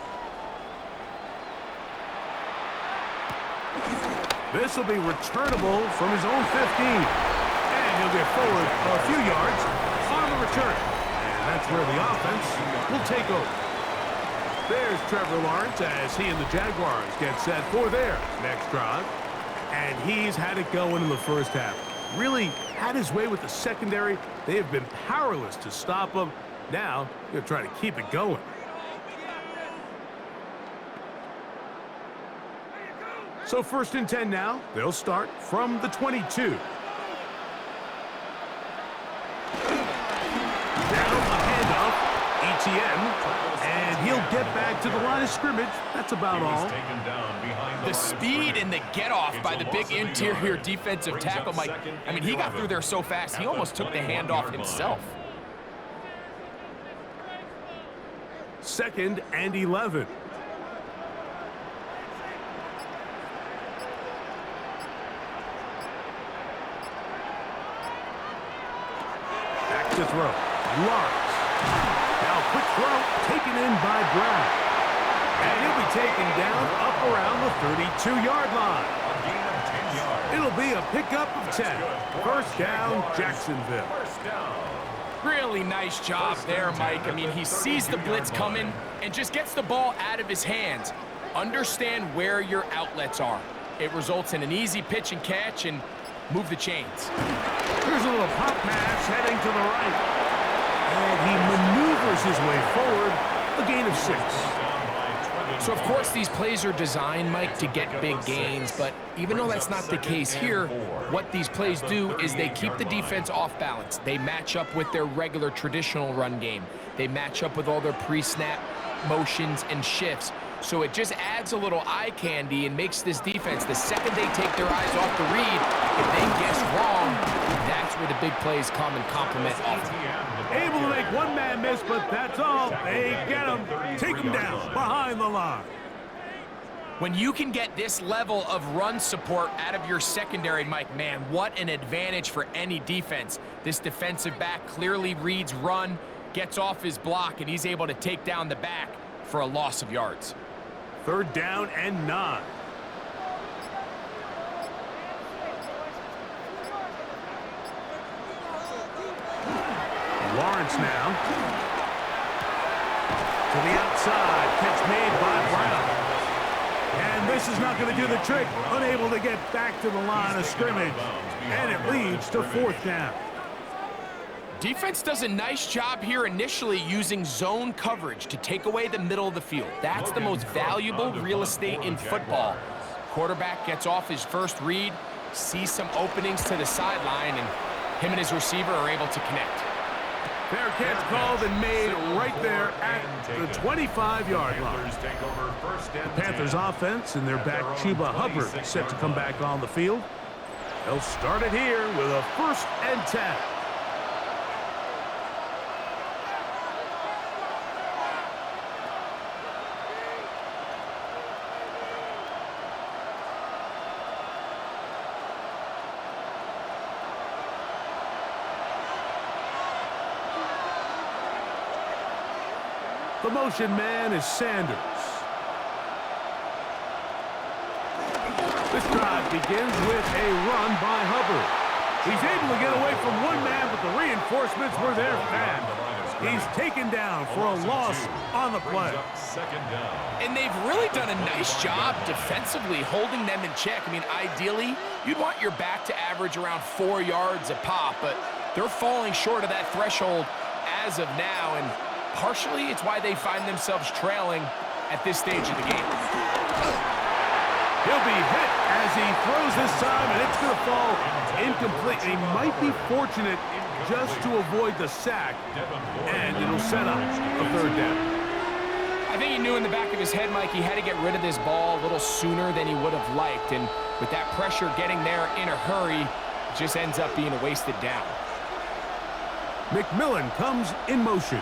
This will be returnable from his own 15. And he'll get forward a few yards on the return. And that's where the offense will take over. There's Trevor Lawrence as he and the Jaguars get set for their next drive. And he's had it going in the first half. Really had his way with the secondary. They have been powerless to stop him. Now, they're trying to keep it going. So 1st and 10 now. They'll start from the 22. Now a handoff. ETN. And he'll get back to the line of scrimmage. That's about all. The speed and the get-off by the big interior defensive tackle, Mike. I mean, he got through there so fast, he almost took the handoff himself. 2nd and 11. Back to throw. Lawrence. Now quick throw taken in by Brown. And he'll be taken down up around the 32-yard line. A gain of 10 yards. It'll be a pickup of 10. First down, Jacksonville. First down. Really nice job there, Mike. I mean, he sees the blitz coming and just gets the ball out of his hands. Understand where your outlets are. It results in an easy pitch and catch and move the chains. Here's a little pop pass heading to the right. And he maneuvers his way forward. A gain of 6. So, of course, these plays are designed, Mike, to get big gains, but even though that's not the case here, what these plays do is they keep the defense off balance. They match up with their regular traditional run game. They match up with all their pre-snap motions and shifts. So it just adds a little eye candy and makes this defense, the second they take their eyes off the read, if they guess wrong, that's where the big plays come and complement offense. Able to make one man miss, but that's all. They get him, take him down behind the line. When you can get this level of run support out of your secondary, Mike, man, what an advantage for any defense. This defensive back clearly reads run, gets off his block, and he's able to take down the back for a loss of yards. 3rd down and 9. Lawrence now. To the outside. Catch made by Brown. And this is not going to do the trick. Unable to get back to the line of scrimmage. And it leads to 4th down. Defense does a nice job here initially using zone coverage to take away the middle of the field. That's the most valuable real estate in football. Quarterback gets off his first read, sees some openings to the sideline, and him and his receiver are able to connect. Fair catch called and made right there at the 25-yard line. The Panthers offense and their back Chuba Hubbard set to come back on the field. They'll start it here with a 1st and 10. The motion man is Sanders. This drive begins with a run by Hubbard. He's able to get away from one man, but the reinforcements were there fast. He's taken down for a loss on the play. And they've really done a nice job defensively holding them in check. I mean, ideally, you'd want your back to average around 4 yards a pop, but they're falling short of that threshold as of now, and partially it's why they find themselves trailing at this stage of the game. He'll be hit as he throws this time, and it's going to fall incomplete. He might be fortunate just to avoid the sack, and it'll set up a 3rd down. I think he knew in the back of his head, Mike, he had to get rid of this ball a little sooner than he would have liked, and with that pressure getting there in a hurry, it just ends up being a wasted down. McMillan comes in motion.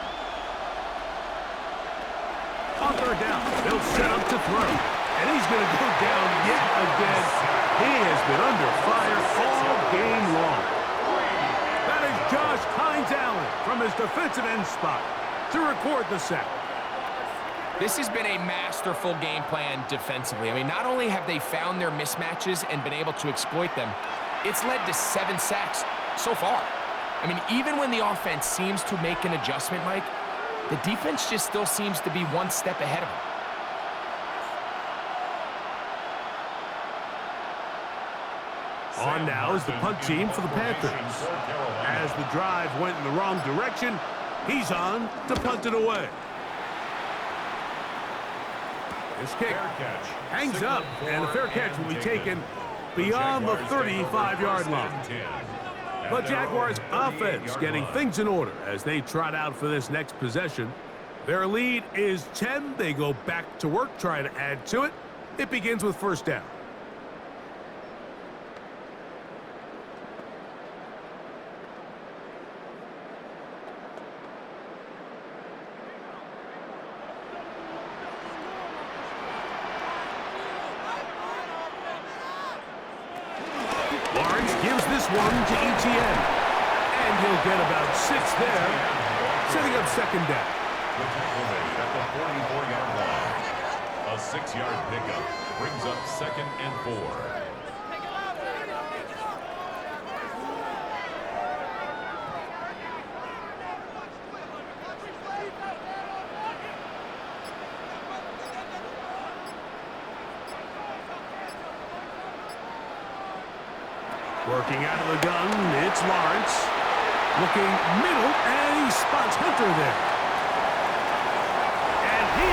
On 3rd down, they'll set up to throw. And he's going to go down yet again. He has been under fire all game long. That is Josh Hines-Allen from his defensive end spot to record the sack. This has been a masterful game plan defensively. I mean, not only have they found their mismatches and been able to exploit them, it's led to 7 sacks so far. I mean, even when the offense seems to make an adjustment, Mike, the defense just still seems to be one step ahead of them. On now is the punt team for the Panthers. As the drive went in the wrong direction, he's on to punt it away. This kick hangs up, and the fair catch will be taken beyond the 35-yard line. The Jaguars offense getting things in order as they trot out for this next possession. Their lead is 10. They go back to work, trying to add to it. It begins with 1st down. One to ETN, and he'll get about 6 there, setting up 2nd down. The tackle made at the 44-yard line. A 6-yard pickup brings up 2nd and 4. Working out of the gun, it's Lawrence. Looking middle, and he spots Hunter there. And he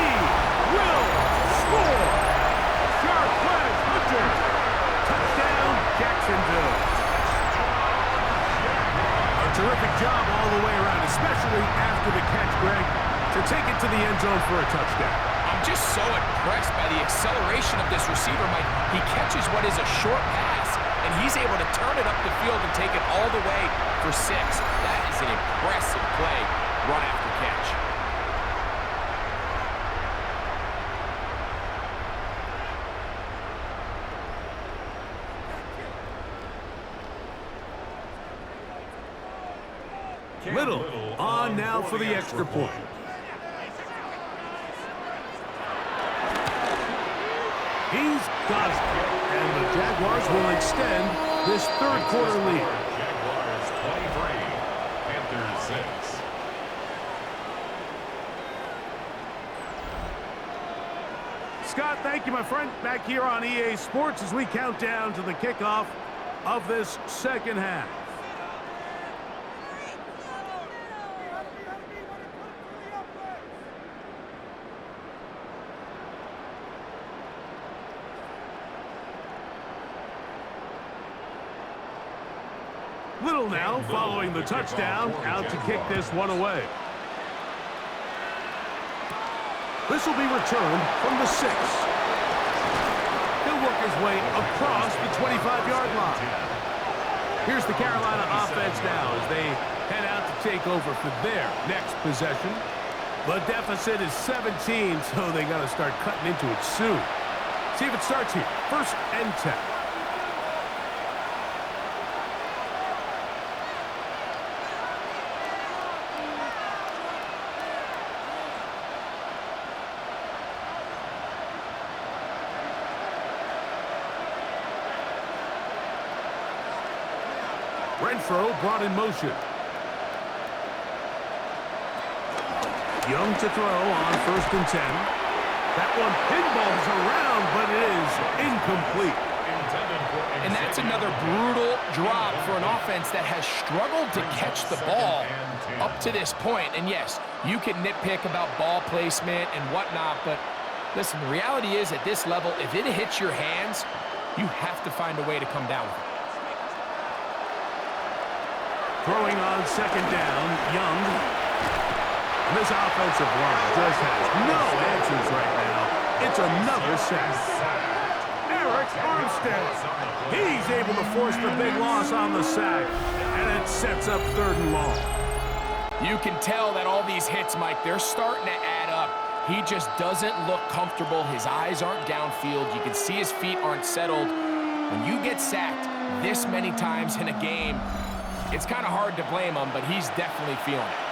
will score! Sharp play, Hunter. Touchdown, Jacksonville. A terrific job all the way around, especially after the catch, Greg, to take it to the end zone for a touchdown. I'm just so impressed by the acceleration of this receiver, Mike. He catches what is a short pass, and he's able to turn it up the field and take it all the way for 6. That is an impressive play, run after catch. Little on now for the extra point. He's got it. And the Jaguars will extend this 3rd quarter lead. Jaguars 23, Panthers 6. Scott, thank you, my friend. Back here on EA Sports as we count down to the kickoff of this 2nd half. Little now following the touchdown, out to kick this one away. This will be returned from the 6. He'll work his way across the 25-yard line. Here's the Carolina offense now as they head out to take over for their next possession. The deficit is 17, so they got to start cutting into it soon. See if it starts here. 1st and 10. Renfro brought in motion. Young to throw on 1st and 10. That one pinballs around, but it is incomplete. And that's another brutal drop for an offense that has struggled to catch the ball up to this point. And yes, you can nitpick about ball placement and whatnot, but listen, the reality is at this level, if it hits your hands, you have to find a way to come down with it. Throwing on 2nd down, Young. And this offensive line just has no answers right now. It's another sack. Eric Armstead. He's able to force the big loss on the sack. And it sets up 3rd and long. You can tell that all these hits, Mike, they're starting to add up. He just doesn't look comfortable. His eyes aren't downfield. You can see his feet aren't settled. When you get sacked this many times in a game, it's kind of hard to blame him, but he's definitely feeling it.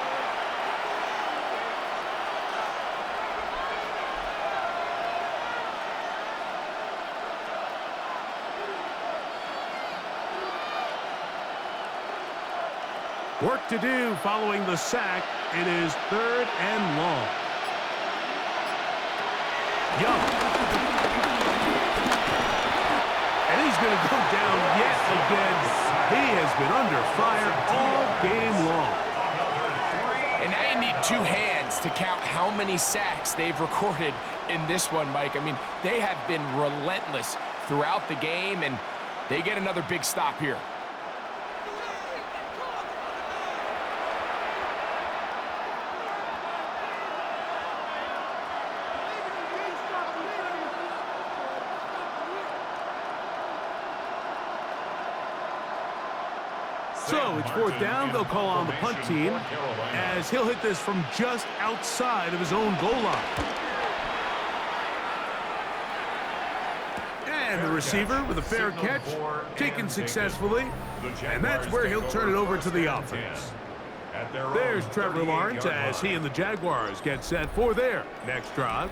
Work to do following the sack. It is 3rd and long. Young. And he's going to go down yet again. He has been under fire all game long. And now you need 2 hands to count how many sacks they've recorded in this one, Mike. I mean, they have been relentless throughout the game, and they get another big stop here. So it's 4th down. They'll call on the punt team as he'll hit this from just outside of his own goal line. And the receiver with a fair catch, taken successfully. And that's where he'll turn it over to the offense. There's Trevor Lawrence as he and the Jaguars get set for their next drive.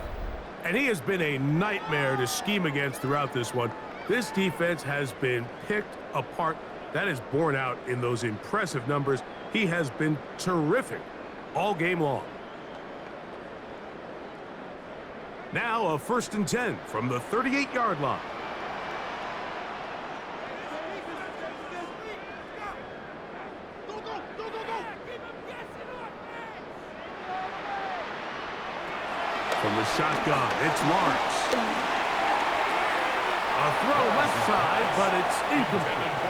And he has been a nightmare to scheme against throughout this one. This defense has been picked apart. That is borne out in those impressive numbers. He has been terrific all game long. Now a 1st and 10 from the 38-yard line. From the shotgun, it's Lawrence. A throw left side, but it's incomplete.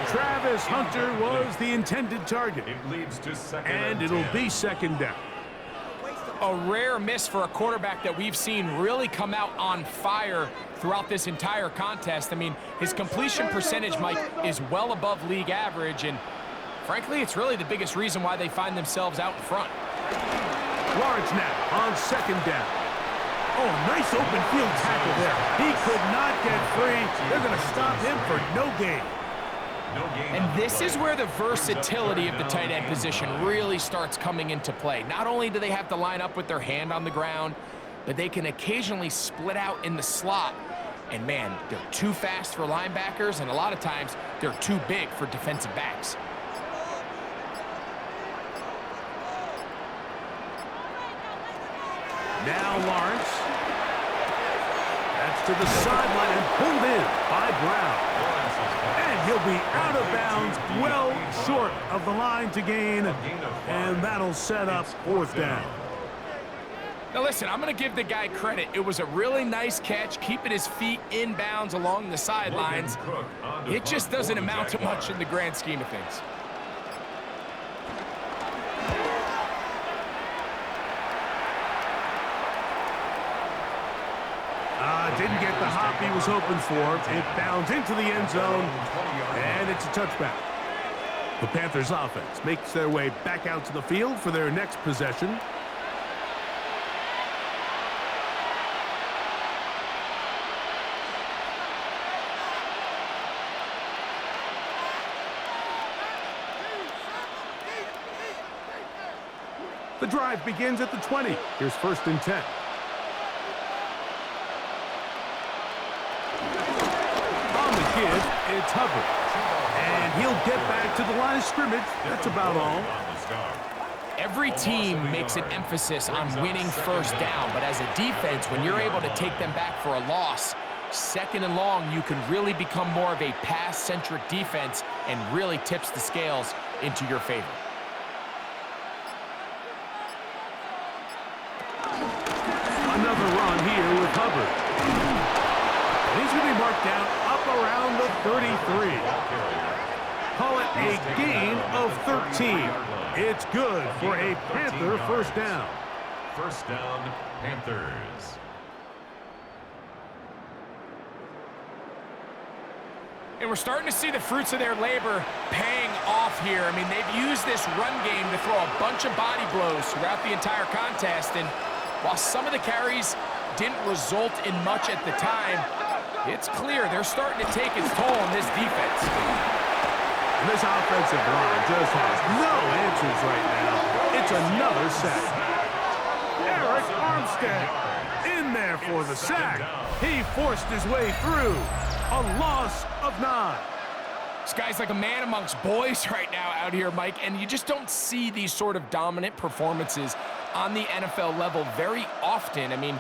Travis Hunter was the intended target. And it'll be 2nd down. A rare miss for a quarterback that we've seen really come out on fire throughout this entire contest. I mean, his completion percentage, Mike, is well above league average, and frankly, it's really the biggest reason why they find themselves out in front. Lawrence now on 2nd down. Oh, nice open field tackle there. He could not get free. They're going to stop him for no gain. And this is where the versatility of the tight end position really starts coming into play. Not only do they have to line up with their hand on the ground, but they can occasionally split out in the slot. And man, they're too fast for linebackers, and a lot of times they're too big for defensive backs. Now Lawrence. That's to the sideline and pulled in by Brown. And he'll be out of bounds, well short of the line to gain. And that'll set up 4th down. Now listen, I'm going to give the guy credit. It was a really nice catch, keeping his feet inbounds along the sidelines. It just doesn't amount to much in the grand scheme of things. Didn't get the hop he was hoping for. It bounds into the end zone, and it's a touchback. The Panthers offense makes their way back out to the field for their next possession. The drive begins at the 20. Here's 1st and 10. On the give, it's Hubbard. And he'll get back to the line of scrimmage. That's about all. Every team makes an emphasis on winning 1st down, but as a defense, when you're able to take them back for a loss, 2nd and long, you can really become more of a pass-centric defense and really tips the scales into your favor. Another run here with Hubbard. And he's going to be marked down up around the 33. Call it a gain of 13. It's good for a Panther 1st down. 1st down, Panthers. And we're starting to see the fruits of their labor paying off here. I mean, they've used this run game to throw a bunch of body blows throughout the entire contest, and while some of the carries didn't result in much at the time, it's clear they're starting to take its toll on this defense. And this offensive line just has no answers right now. It's another sack. Eric Armstead in there for the sack. He forced his way through. A loss of 9. This guy's like a man amongst boys right now out here, Mike, and you just don't see these sort of dominant performances on the NFL level very often. I mean,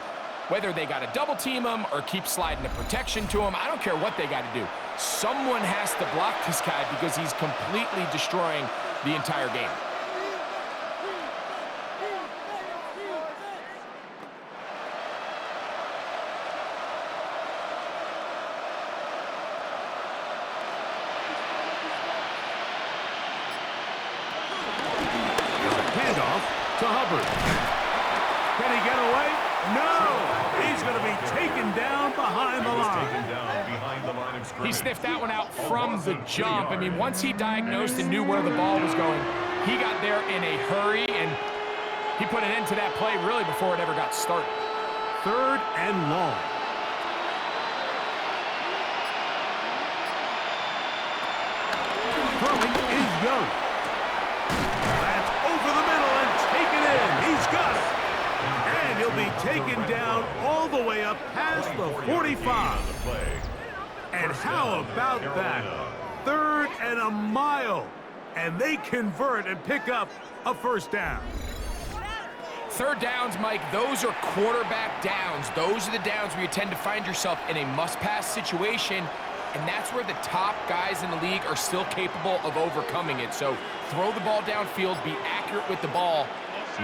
whether they got to double team him or keep sliding the protection to him, I don't care what they got to do. Someone has to block this guy because he's completely destroying the entire game. To Hubbard. Can he get away? No! He's going to be taken down behind the line. He sniffed that one out from the jump. I mean, once he diagnosed and knew where the ball was going, he got there in a hurry, and he put an end to that play really before it ever got started. 3rd and long. Throwing is Young. That's over the middle and taken in. He's got it. And he'll be taken down all the way up past the 45. And how about that? 3rd and a mile. And they convert and pick up a 1st down. 3rd downs, Mike, those are quarterback downs. Those are the downs where you tend to find yourself in a must-pass situation, and that's where the top guys in the league are still capable of overcoming it. So throw the ball downfield, be accurate with the ball.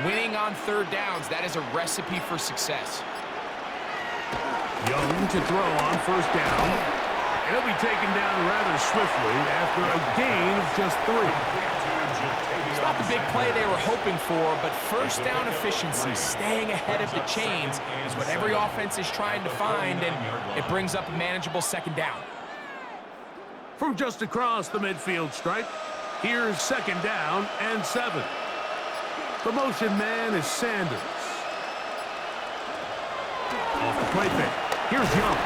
Winning on 3rd downs, that is a recipe for success. Young to throw on 1st down. He'll be taken down rather swiftly after a gain of just 3. It's not the big play they were hoping for, but 1st down efficiency, staying ahead of the chains, is what every offense is trying to find, and it brings up a manageable 2nd down. From just across the midfield stripe, here's 2nd down and 7. The motion man is Sanders. Off the play fake. Here's Young.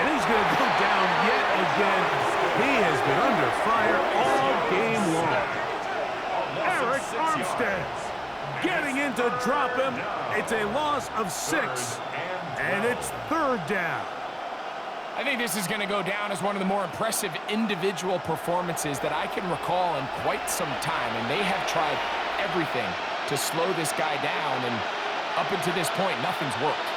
And he's going to go down yet again. He has been under fire all game long. Eric Armstead getting in to drop him. It's a loss of 6. And it's 3rd down. I think this is going to go down as one of the more impressive individual performances that I can recall in quite some time. And they have tried everything to slow this guy down, and up until this point, nothing's worked.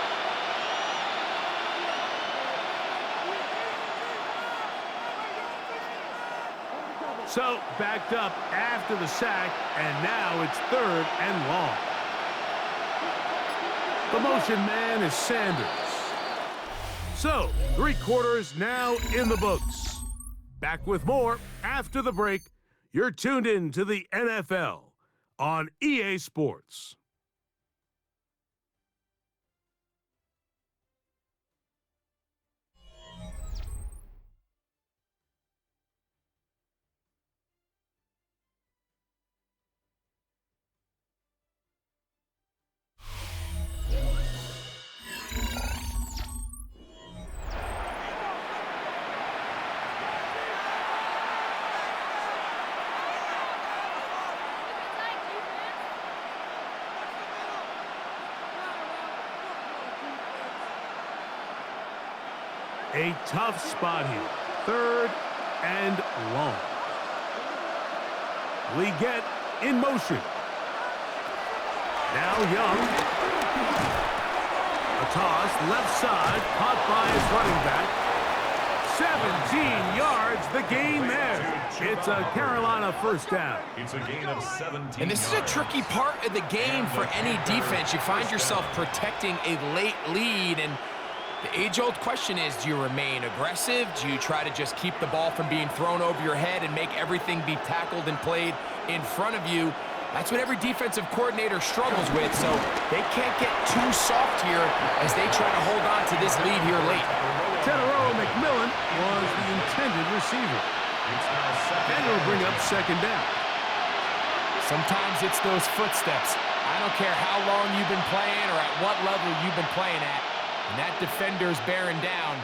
So, backed up after the sack, and now it's 3rd and long. The motion man is Sanders. So, 3 quarters now in the books. Back with more after the break. You're tuned in to the NFL on EA Sports. A tough spot here. 3rd and long. Leggett in motion. Now Young. A toss, left side, caught by his running back. 17 yards, the gain there. It's a Carolina first down. It's a gain of 17 And this is a tricky part of the game for any defense. You find yourself protecting a late lead, and the age-old question is, do you remain aggressive? Do you try to just keep the ball from being thrown over your head and make everything be tackled and played in front of you? That's what every defensive coordinator struggles with, so they can't get too soft here as they try to hold on to this lead here late. Teteroa McMillan was the intended receiver. And it'll bring up 2nd down. Sometimes it's those footsteps. I don't care how long you've been playing or at what level you've been playing at. And that defender's bearing down.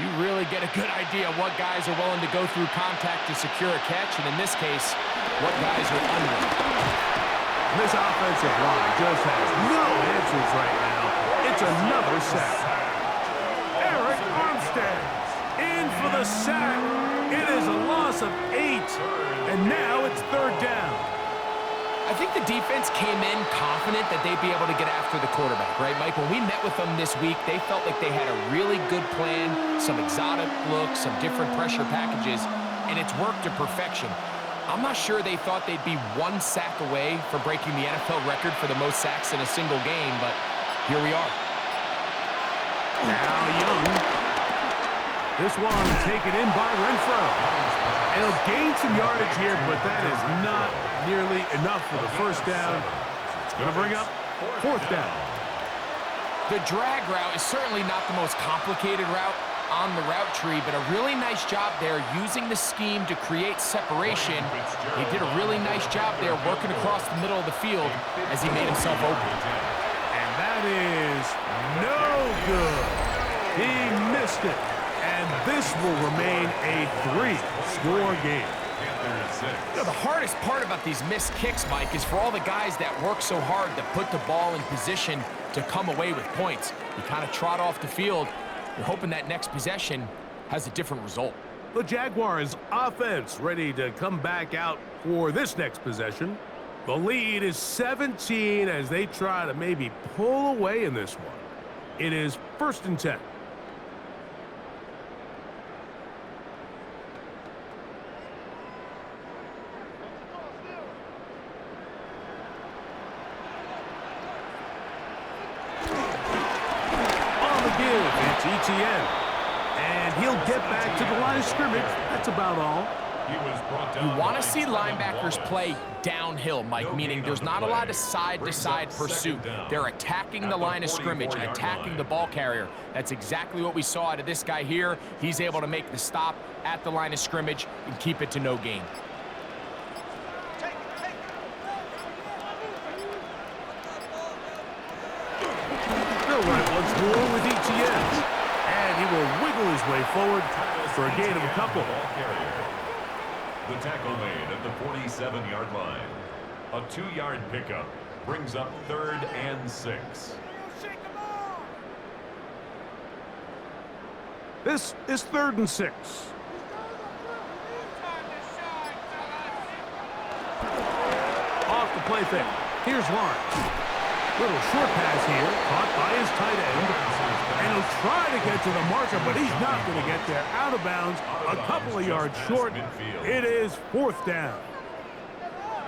You really get a good idea of what guys are willing to go through contact to secure a catch, and in this case, what guys are unwilling. This offensive line just has no answers right now. It's another sack. Eric Armstead in for the sack. It is a loss of 8, and now it's 3rd down. I think the defense came in confident that they'd be able to get after the quarterback, right, Mike? When we met with them this week, they felt like they had a really good plan, some exotic looks, some different pressure packages, and it's worked to perfection. I'm not sure they thought they'd be 1 sack away from breaking the NFL record for the most sacks in a single game, but here we are. Now Young. This one taken in by Renfro. And he'll gain some yardage here, but that is not nearly enough for the first down. It's going to bring up 4th down. The drag route is certainly not the most complicated route on the route tree, but a really nice job there using the scheme to create separation. He did a really nice job there working across the middle of the field as he made himself open. And that is no good. He missed it. And this will remain a 3-score game. You know, the hardest part about these missed kicks, Mike, is for all the guys that work so hard to put the ball in position to come away with points. You kind of trot off the field. You're hoping that next possession has a different result. The Jaguars offense ready to come back out for this next possession. The lead is 17 as they try to maybe pull away in this one. It is 1st and 10. It's ETN, and he'll get back to the line of scrimmage. That's about all. You want to see linebackers play downhill, Mike, meaning there's not a lot of side-to-side pursuit. They're attacking the line of scrimmage, attacking the ball carrier. That's exactly what we saw out of this guy here. He's able to make the stop at the line of scrimmage and keep it to no gain. They'll run it once more with ETN. And he will wiggle his way forward for a gain of a couple. The tackle made at the 47-yard line. A 2-yard pickup brings up 3rd and 6. This is 3rd and 6. Off the play fake. Here's Lawrence. Little short pass here, caught by his tight end. And he'll try to get to the marker, but he's not going to get there. Out of bounds, a couple of yards short. It is 4th down.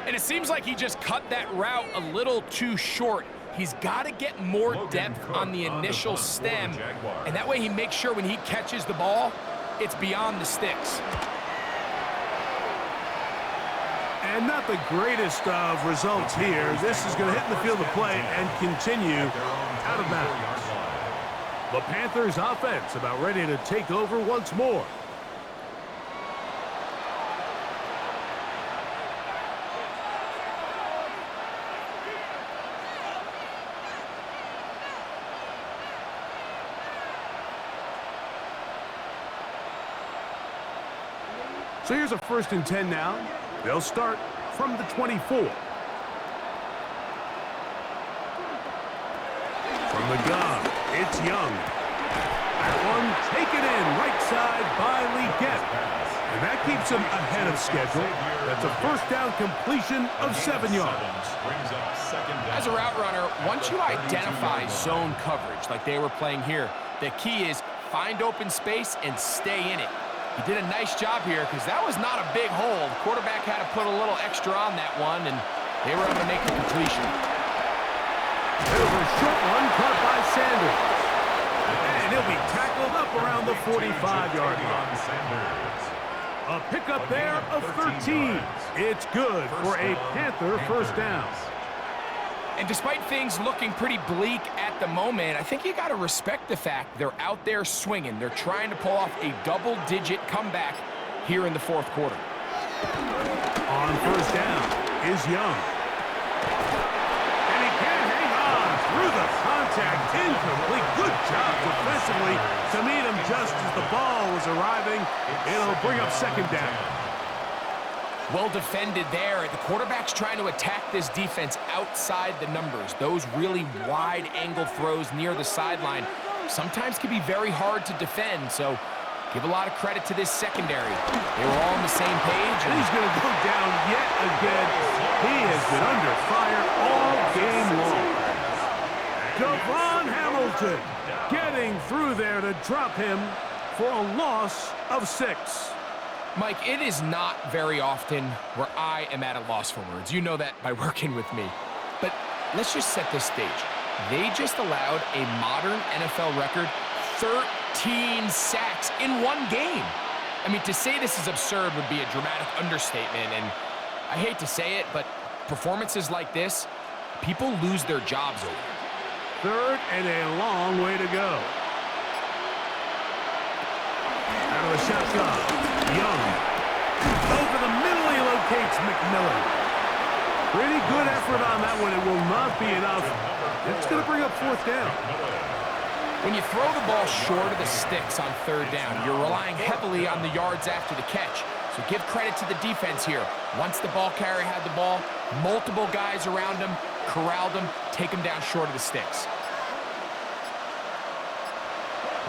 And it seems like he just cut that route a little too short. He's got to get more depth on the initial stem, and that way he makes sure when he catches the ball, it's beyond the sticks. And not the greatest of results here. This is going to hit in the field of play and continue out of bounds. The Panthers offense about ready to take over once more. So here's a 1st and 10 now. They'll start from the 24. From the gun, it's Young. That one taken in right side by Leggett. And that keeps him ahead of schedule. That's a 1st down completion of 7 yards. As a route runner, once you identify zone coverage like they were playing here, the key is find open space and stay in it. He did a nice job here because that was not a big hole. The quarterback had to put a little extra on that one, and they were able to make the completion. There's a short one caught by Sanders. And he'll be tackled up around the 45-yard line. A pickup there of 13. It's good for a Panther 1st down. And despite things looking pretty bleak at the moment, I think you got to respect the fact they're out there swinging. They're trying to pull off a double-digit comeback here in the 4th quarter. On 1st down is Young. And he can't hang on through the contact. Incomplete. Good job defensively to meet him just as the ball was arriving. It'll bring up 2nd down. Well defended there. The quarterback's trying to attack this defense outside the numbers. Those really wide angle throws near the sideline sometimes can be very hard to defend, so give a lot of credit to this secondary. They were all on the same page. And he's going to go down yet again. He has been under fire all game long. Devon Hamilton getting through there to drop him for a loss of 6. Mike, it is not very often where I am at a loss for words. You know that by working with me. But let's just set this stage. They just allowed a modern NFL record 13 sacks in one game. I mean, to say this is absurd would be a dramatic understatement, and I hate to say it, but performances like this, people lose their jobs over. 3rd and a long way to go. Out of the shotgun. Young. Over the middle, he locates McMillan. Pretty good effort on that one. It will not be enough. It's going to bring up 4th down. When you throw the ball short of the sticks on 3rd down, you're relying heavily on the yards after the catch. So give credit to the defense here. Once the ball carrier had the ball, multiple guys around him, corralled him, take him down short of the sticks.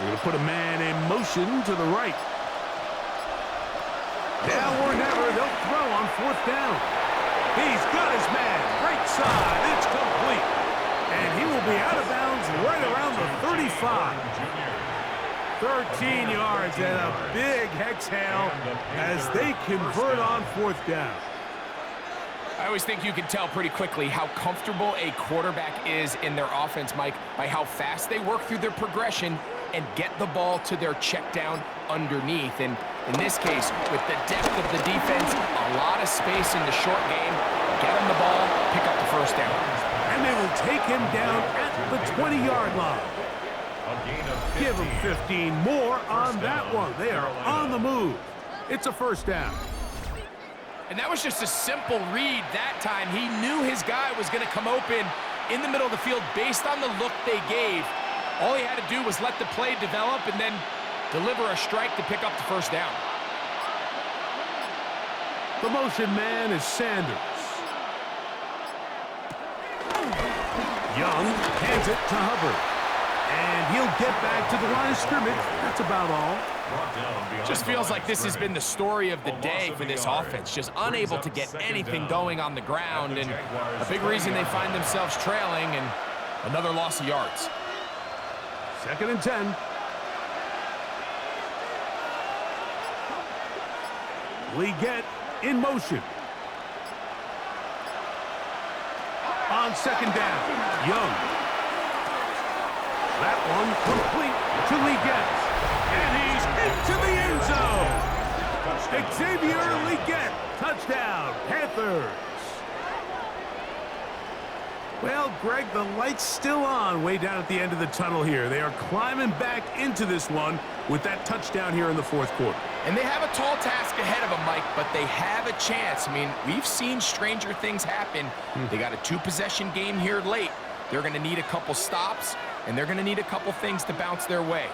We're going to put a man in motion to the right. Now or never, they'll throw on 4th down. He's got his man. Right side. It's complete. And he will be out of bounds right around the 35. 13 yards and a big exhale as they convert on 4th down. I always think you can tell pretty quickly how comfortable a quarterback is in their offense, Mike, by how fast they work through their progression and get the ball to their check down underneath. And in this case, with the depth of the defense, a lot of space in the short game, get him the ball, pick up the 1st down. And they will take him down at the 20-yard line. Give him 15 more on that one. They are on the move. It's a 1st down. And that was just a simple read that time. He knew his guy was going to come open in the middle of the field based on the look they gave. All he had to do was let the play develop and then deliver a strike to pick up the 1st down. The motion man is Sanders. Young hands it to Hubbard. And he'll get back to the line of scrimmage. That's about all. Just feels like this has been the story of the day for this offense. Just unable to get anything going on the ground. And a big reason they find themselves trailing and another loss of yards. 2nd and 10. Leggett in motion. A on second down. Young. That one complete to Leggett. And he's into the end zone. Xavier Leggett, touchdown, Panthers. Well, Greg, the light's still on way down at the end of the tunnel here. They are climbing back into this one with that touchdown here in the fourth quarter. And they have a tall task ahead of them, Mike, but they have a chance. I mean, we've seen stranger things happen. They got a two-possession game here late. They're going to need a couple stops, and they're going to need a couple things to bounce their way.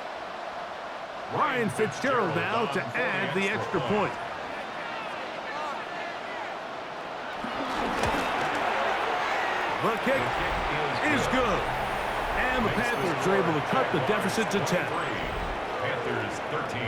Ryan Fitzgerald now to add the extra point. The kick is good. And the Panthers are able to cut the deficit to 10. Panthers 13.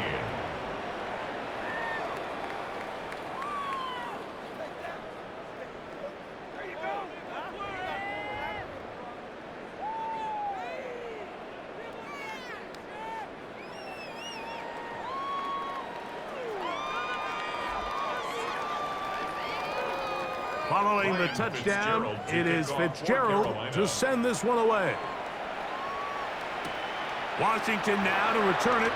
Following the touchdown, it is Fitzgerald to send this one away. Washington now to return it.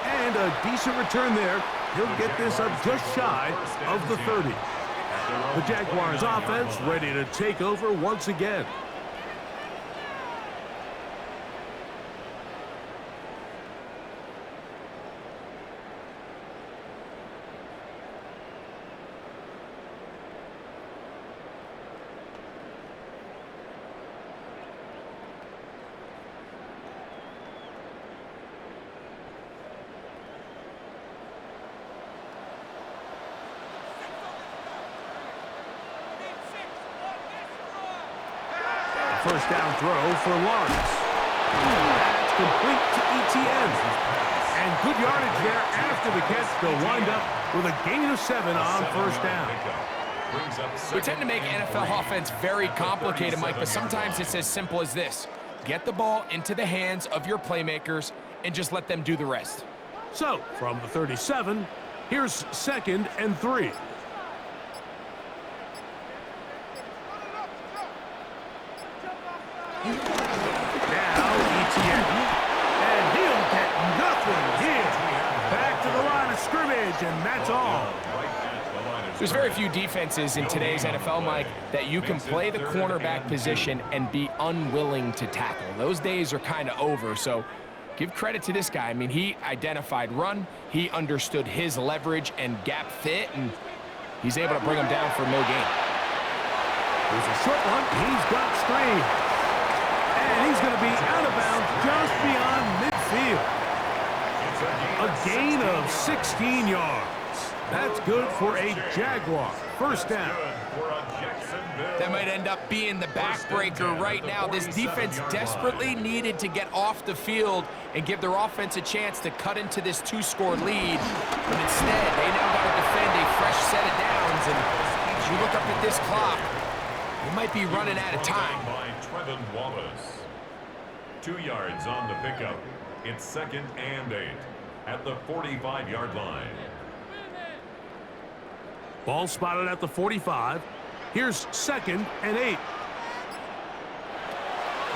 And a decent return there. He'll get this up just shy of the 30. The Jaguars offense ready to take over once again. First down throw for Lawrence. That's complete to ETN. And good yardage there after the catch. They'll wind up with a gain of 7 on first down. We tend to make NFL offense very complicated, Mike, but sometimes it's as simple as this. Get the ball into the hands of your playmakers and just let them do the rest. So, from the 37, here's 2nd and 3. Now ETN, and he'll get nothing here. Back to the line of scrimmage, and that's all. There's very few defenses in today's NFL, Mike, that you can play the cornerback position and be unwilling to tackle. Those days are kind of over, so give credit to this guy. I mean, he identified run, he understood his leverage and gap fit, and he's able to bring him down for no gain. There's a short one. He's got screen. And he's going to be out of bounds just beyond midfield. A gain of 16 yards. That's good for a Jaguar. First down. That might end up being the backbreaker right now. This defense desperately needed to get off the field and give their offense a chance to cut into this 2-score lead. But instead, they now got to defend a fresh set of downs. And as you look up at this clock, they might be running out of time. 2 yards on the pickup. It's 2nd and 8 at the 45-yard line. Ball spotted at the 45. Here's 2nd and 8.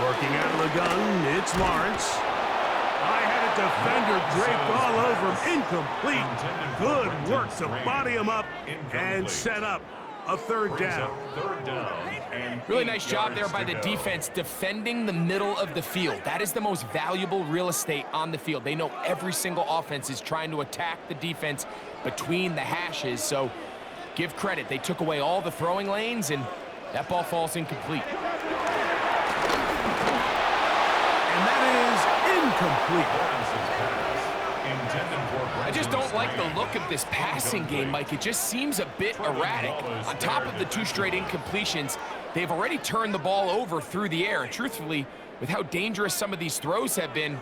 Working out of the gun, it's Lawrence. I had a defender draped all over him. Incomplete. Good work to body him up and set up a third down. Really nice job there by the defense defending the middle of the field. That is the most valuable real estate on the field. They know every single offense is trying to attack the defense between the hashes, so give credit. They took away all the throwing lanes, and that ball falls incomplete. And that is incomplete. I just don't like the look of this passing game, Mike. It just seems a bit erratic. On top of the 2 straight incompletions, they've already turned the ball over through the air. And truthfully, with how dangerous some of these throws have been,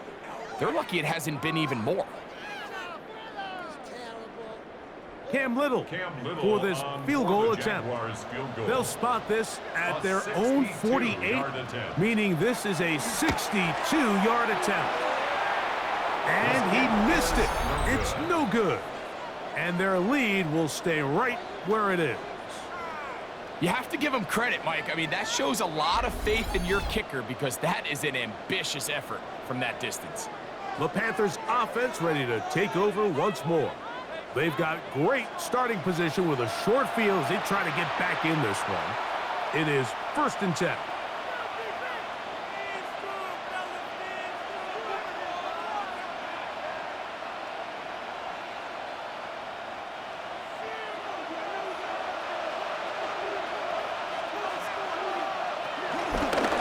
they're lucky it hasn't been even more. Cam Little for this field goal attempt. They'll spot this at their own 48, meaning this is a 62-yard attempt. And he missed it. It's no good. And their lead will stay right where it is. You have to give him credit, Mike. I mean, that shows a lot of faith in your kicker because that is an ambitious effort from that distance. The Panthers offense ready to take over once more. They've got great starting position with a short field as they try to get back in this one. It is 1st and 10.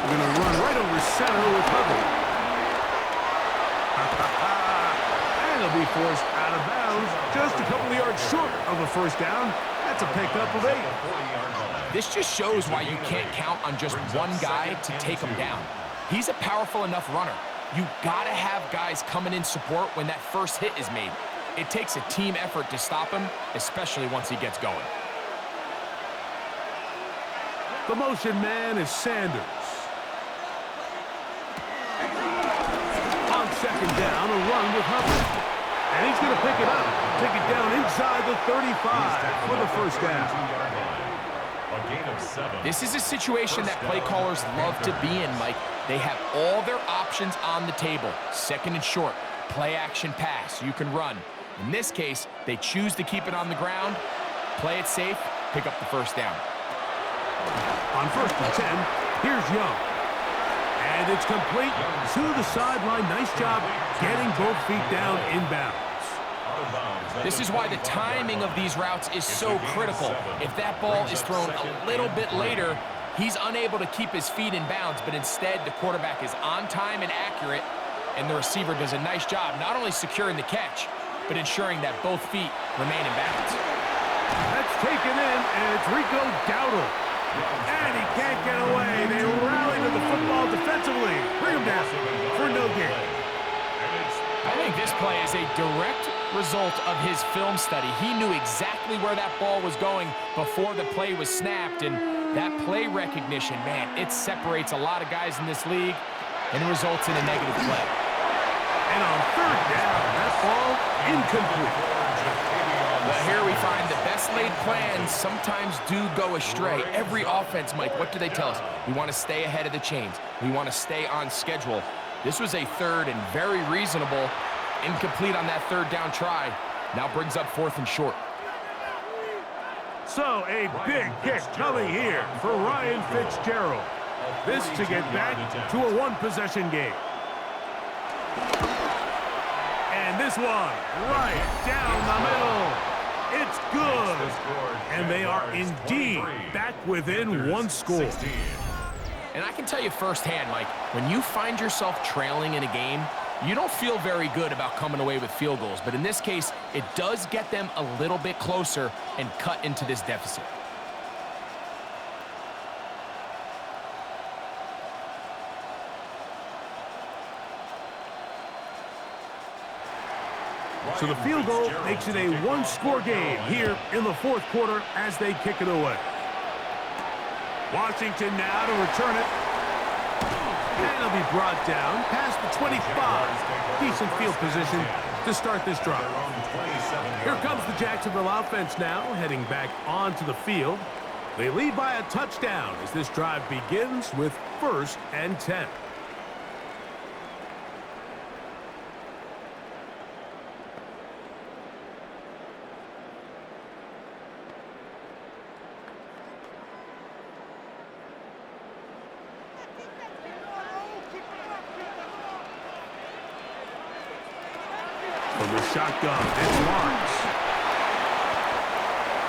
We're going to run right over center with Hubbard. And he'll be forced out of bounds just a couple of yards short of a 1st down. That's a pickup of 8. This just shows why you can't count on just one guy to take him down. He's a powerful enough runner. You gotta have guys coming in support when that first hit is made. It takes a team effort to stop him, especially once he gets going. The motion man is Sanders. On 2nd down, a run with Hubbard. And he's going to pick it up. Take it down inside the 35 for the 1st down. A gain of 7. This is a situation that play callers love to be in, Mike. They have all their options on the table. 2nd and short, play action pass. You can run. In this case, they choose to keep it on the ground, play it safe, pick up the 1st down. On 1st and 10, here's Young. And it's complete to the sideline. Nice job getting both feet down inbounds. This is why the timing of these routes is so critical. If that ball is thrown a little bit later, he's unable to keep his feet in bounds, but instead the quarterback is on time and accurate, and the receiver does a nice job not only securing the catch, but ensuring that both feet remain in bounds. That's taken in, and it's Rico Dowdle. And he can't get away. They rally to the football defensively. Bring him down for no gain. I think this play is a direct result of his film study. He knew exactly where that ball was going before the play was snapped, and that play recognition, man, it separates a lot of guys in this league, and it results in a negative play. And on 3rd down, that ball incomplete. But here we find the best laid plans sometimes do go astray. Every offense, Mike, what do they tell us? We want to stay ahead of the chains. We want to stay on schedule. This was a 3rd and very reasonable. Incomplete on that 3rd down try. Now brings up 4th and short. So a big kick coming here for Ryan Fitzgerald. This to get back to a 1-possession game. And this one right down the middle. It's good. And they are indeed back within 1 score. And I can tell you firsthand, Mike, when you find yourself trailing in a game, you don't feel very good about coming away with field goals. But in this case, it does get them a little bit closer and cut into this deficit. So the field goal makes it a 1-score game here in the 4th quarter as they kick it away. Washington now to return it. And it'll be brought down past the 25. Decent field position to start this drive. Here comes the Jacksonville offense now, heading back onto the field. They lead by a touchdown as this drive begins with 1st and 10. From the shotgun, it's Lawrence.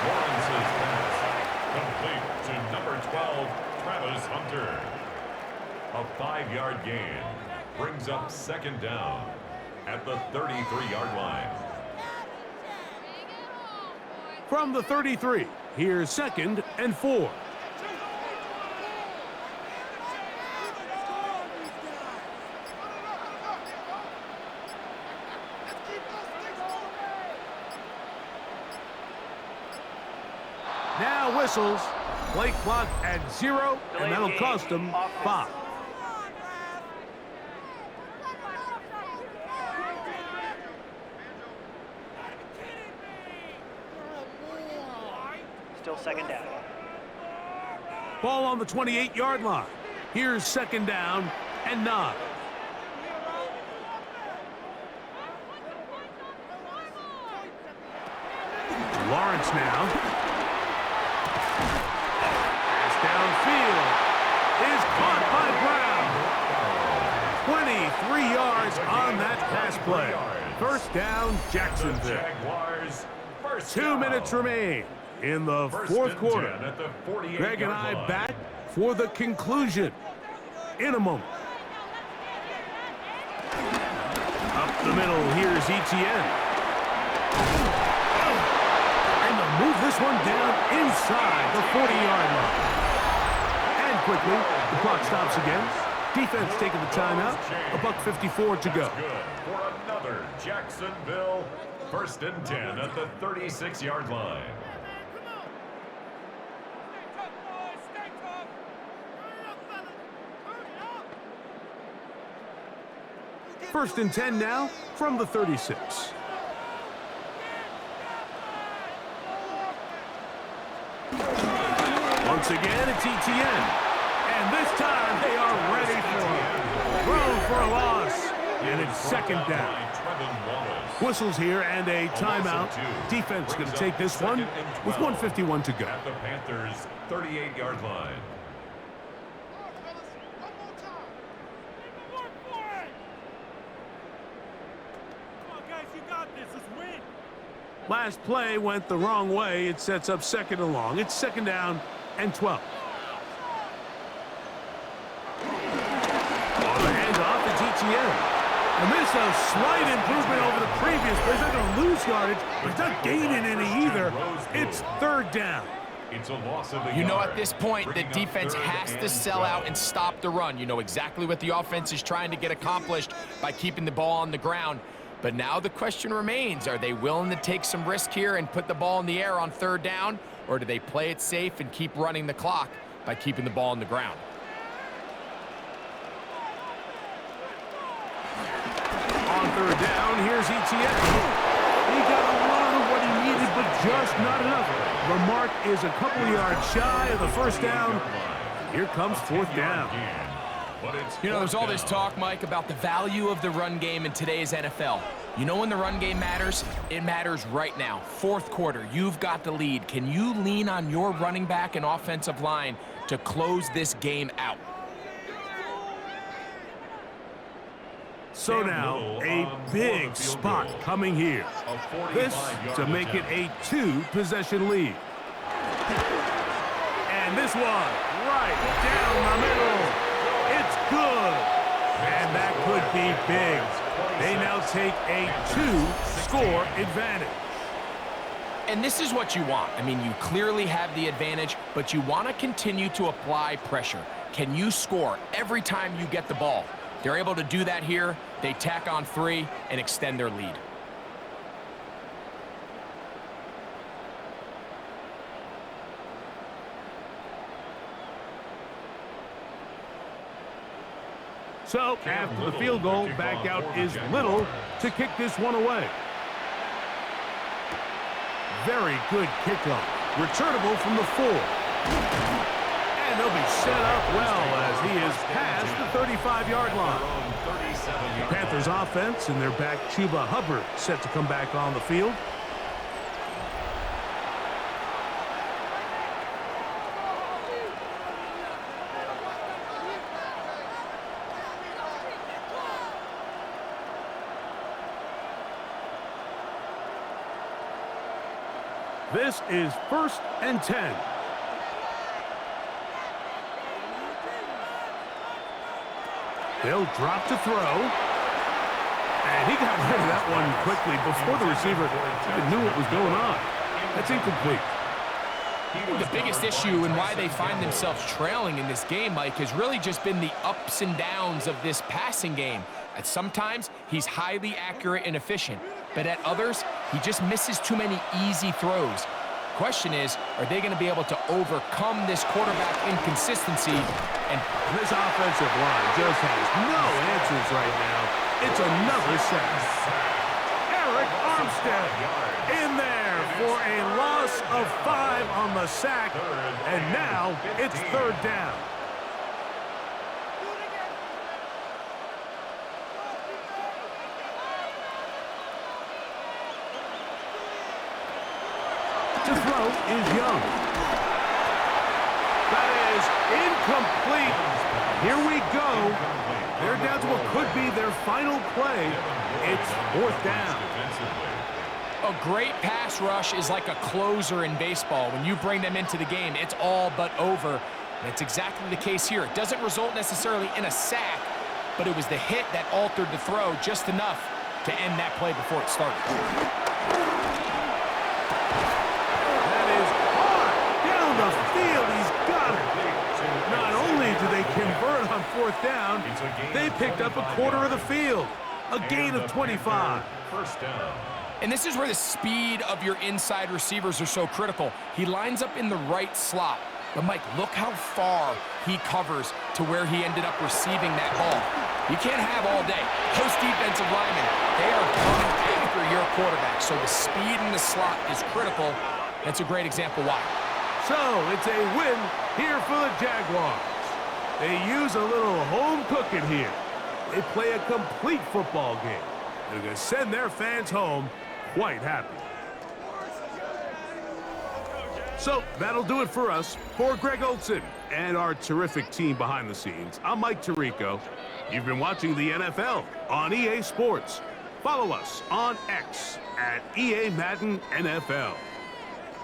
Lawrence's pass complete to number 12, Travis Hunter. A 5-yard gain brings up 2nd down at the 33-yard line. From the 33, here's 2nd and 4. Now whistles, play clock at 0, and that'll cost them 5. Still 2nd down. Ball on the 28-yard line. Here's second down and 9. Lawrence now. Pass downfield is caught by Brown. 23 yards on that pass play. First down, Jacksonville. 2 minutes remain in the fourth quarter. Greg and I back for the conclusion in a moment. Up the middle, here's Etienne. And they'll move this one down inside the 40-yard line. And quickly, the clock stops again. Defense taking the timeout. $1:54 to go. For another Jacksonville first and 10 at the 36-yard line. First and 10 now from the 36. Once again, it's Etienne. And this time they are ready for it. Thrown for a loss. And it's second down. Whistles here and a timeout. Defense going to take this one with 1:51 to go. At the Panthers' 38-yard line. Last play went the wrong way. It sets up second and long. It's second down and 12. On the handoff, it's Etienne. And this is a slight improvement over the previous play. He's not going to lose yardage, but he's not gaining any either. It's third down. It's a loss of a You know, yard. at this point, the Bringing up defense third has to and sell out 12. and stop the run. You know exactly what the offense is trying to get accomplished by keeping the ball on the ground. But now the question remains, are they willing to take some risk here and put the ball in the air on third down? Or do they play it safe and keep running the clock by keeping the ball on the ground? On third down, here's Etienne. He got a lot of what he needed, but just not enough. The mark is a couple of yards shy of the first down. Here comes fourth down. You know, there's all this talk, Mike, about the value of the run game in today's NFL. You know when the run game matters? It matters right now. Fourth quarter, you've got the lead. Can you lean on your running back and offensive line to close this game out? So now, a big spot coming here. This to make it a 2-possession lead. And this one, right down the middle. It's good. And that could be big. They now take a 2-score advantage. And this is what you want. I mean, you clearly have the advantage, but you want to continue to apply pressure. Can you score every time you get the ball? They're able to do that here. They tack on 3 and extend their lead. So, after the field goal, back out is Little to kick this one away. Very good kickoff. Returnable from the 4. And they'll be set up well as he is past the 35-yard line. The Panthers offense and their back Chuba Hubbard set to come back on the field. This is first and 10. They'll drop to throw. And he got rid of that one quickly before the receiver even knew what was going on. That's incomplete. The biggest issue and why they find themselves trailing in this game, Mike, has really just been the ups and downs of this passing game. At sometimes, he's highly accurate and efficient, but at others, he just misses too many easy throws. Question is, are they going to be able to overcome this quarterback inconsistency? And this offensive line just has no answers right now. It's another sack. Eric Armstead in there for a loss of 5 on the sack, and now it's 3rd down. To throw is Young. That is incomplete. Here we go. They're down to what could be their final play. It's 4th down. A great pass rush is like a closer in baseball. When you bring them into the game, it's all but over. And it's exactly the case here. It doesn't result necessarily in a sack, but it was the hit that altered the throw just enough to end that play before it started. That is hard. Down the field, he's got it. Not only do they convert on 4th down, they picked up a quarter of the field. A gain of 25. 1st down. And this is where the speed of your inside receivers are so critical. He lines up in the right slot. But, Mike, look how far he covers to where he ended up receiving that ball. You can't have all day. Those defensive linemen, they are coming after your quarterback. So the speed in the slot is critical. That's a great example why. So it's a win here for the Jaguars. They use a little home cooking here. They play a complete football game. They're going to send their fans home quite happy. So that'll do it for us. For Greg Olson and our terrific team behind the scenes, I'm Mike Tirico. You've been watching the NFL on EA Sports. Follow us on X at EA Madden NFL.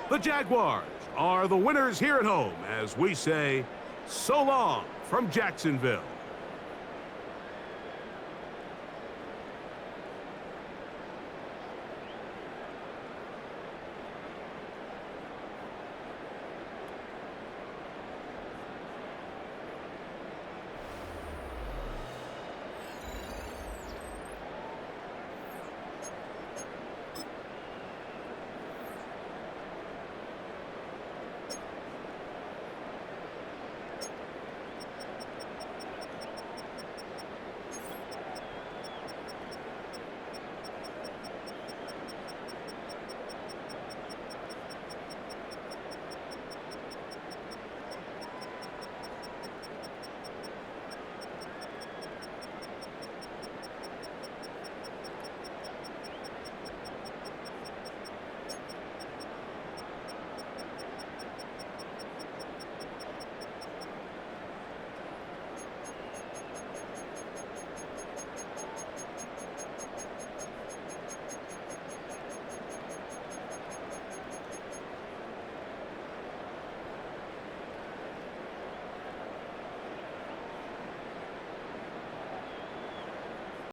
The Jaguars are the winners here at home as we say so long from Jacksonville.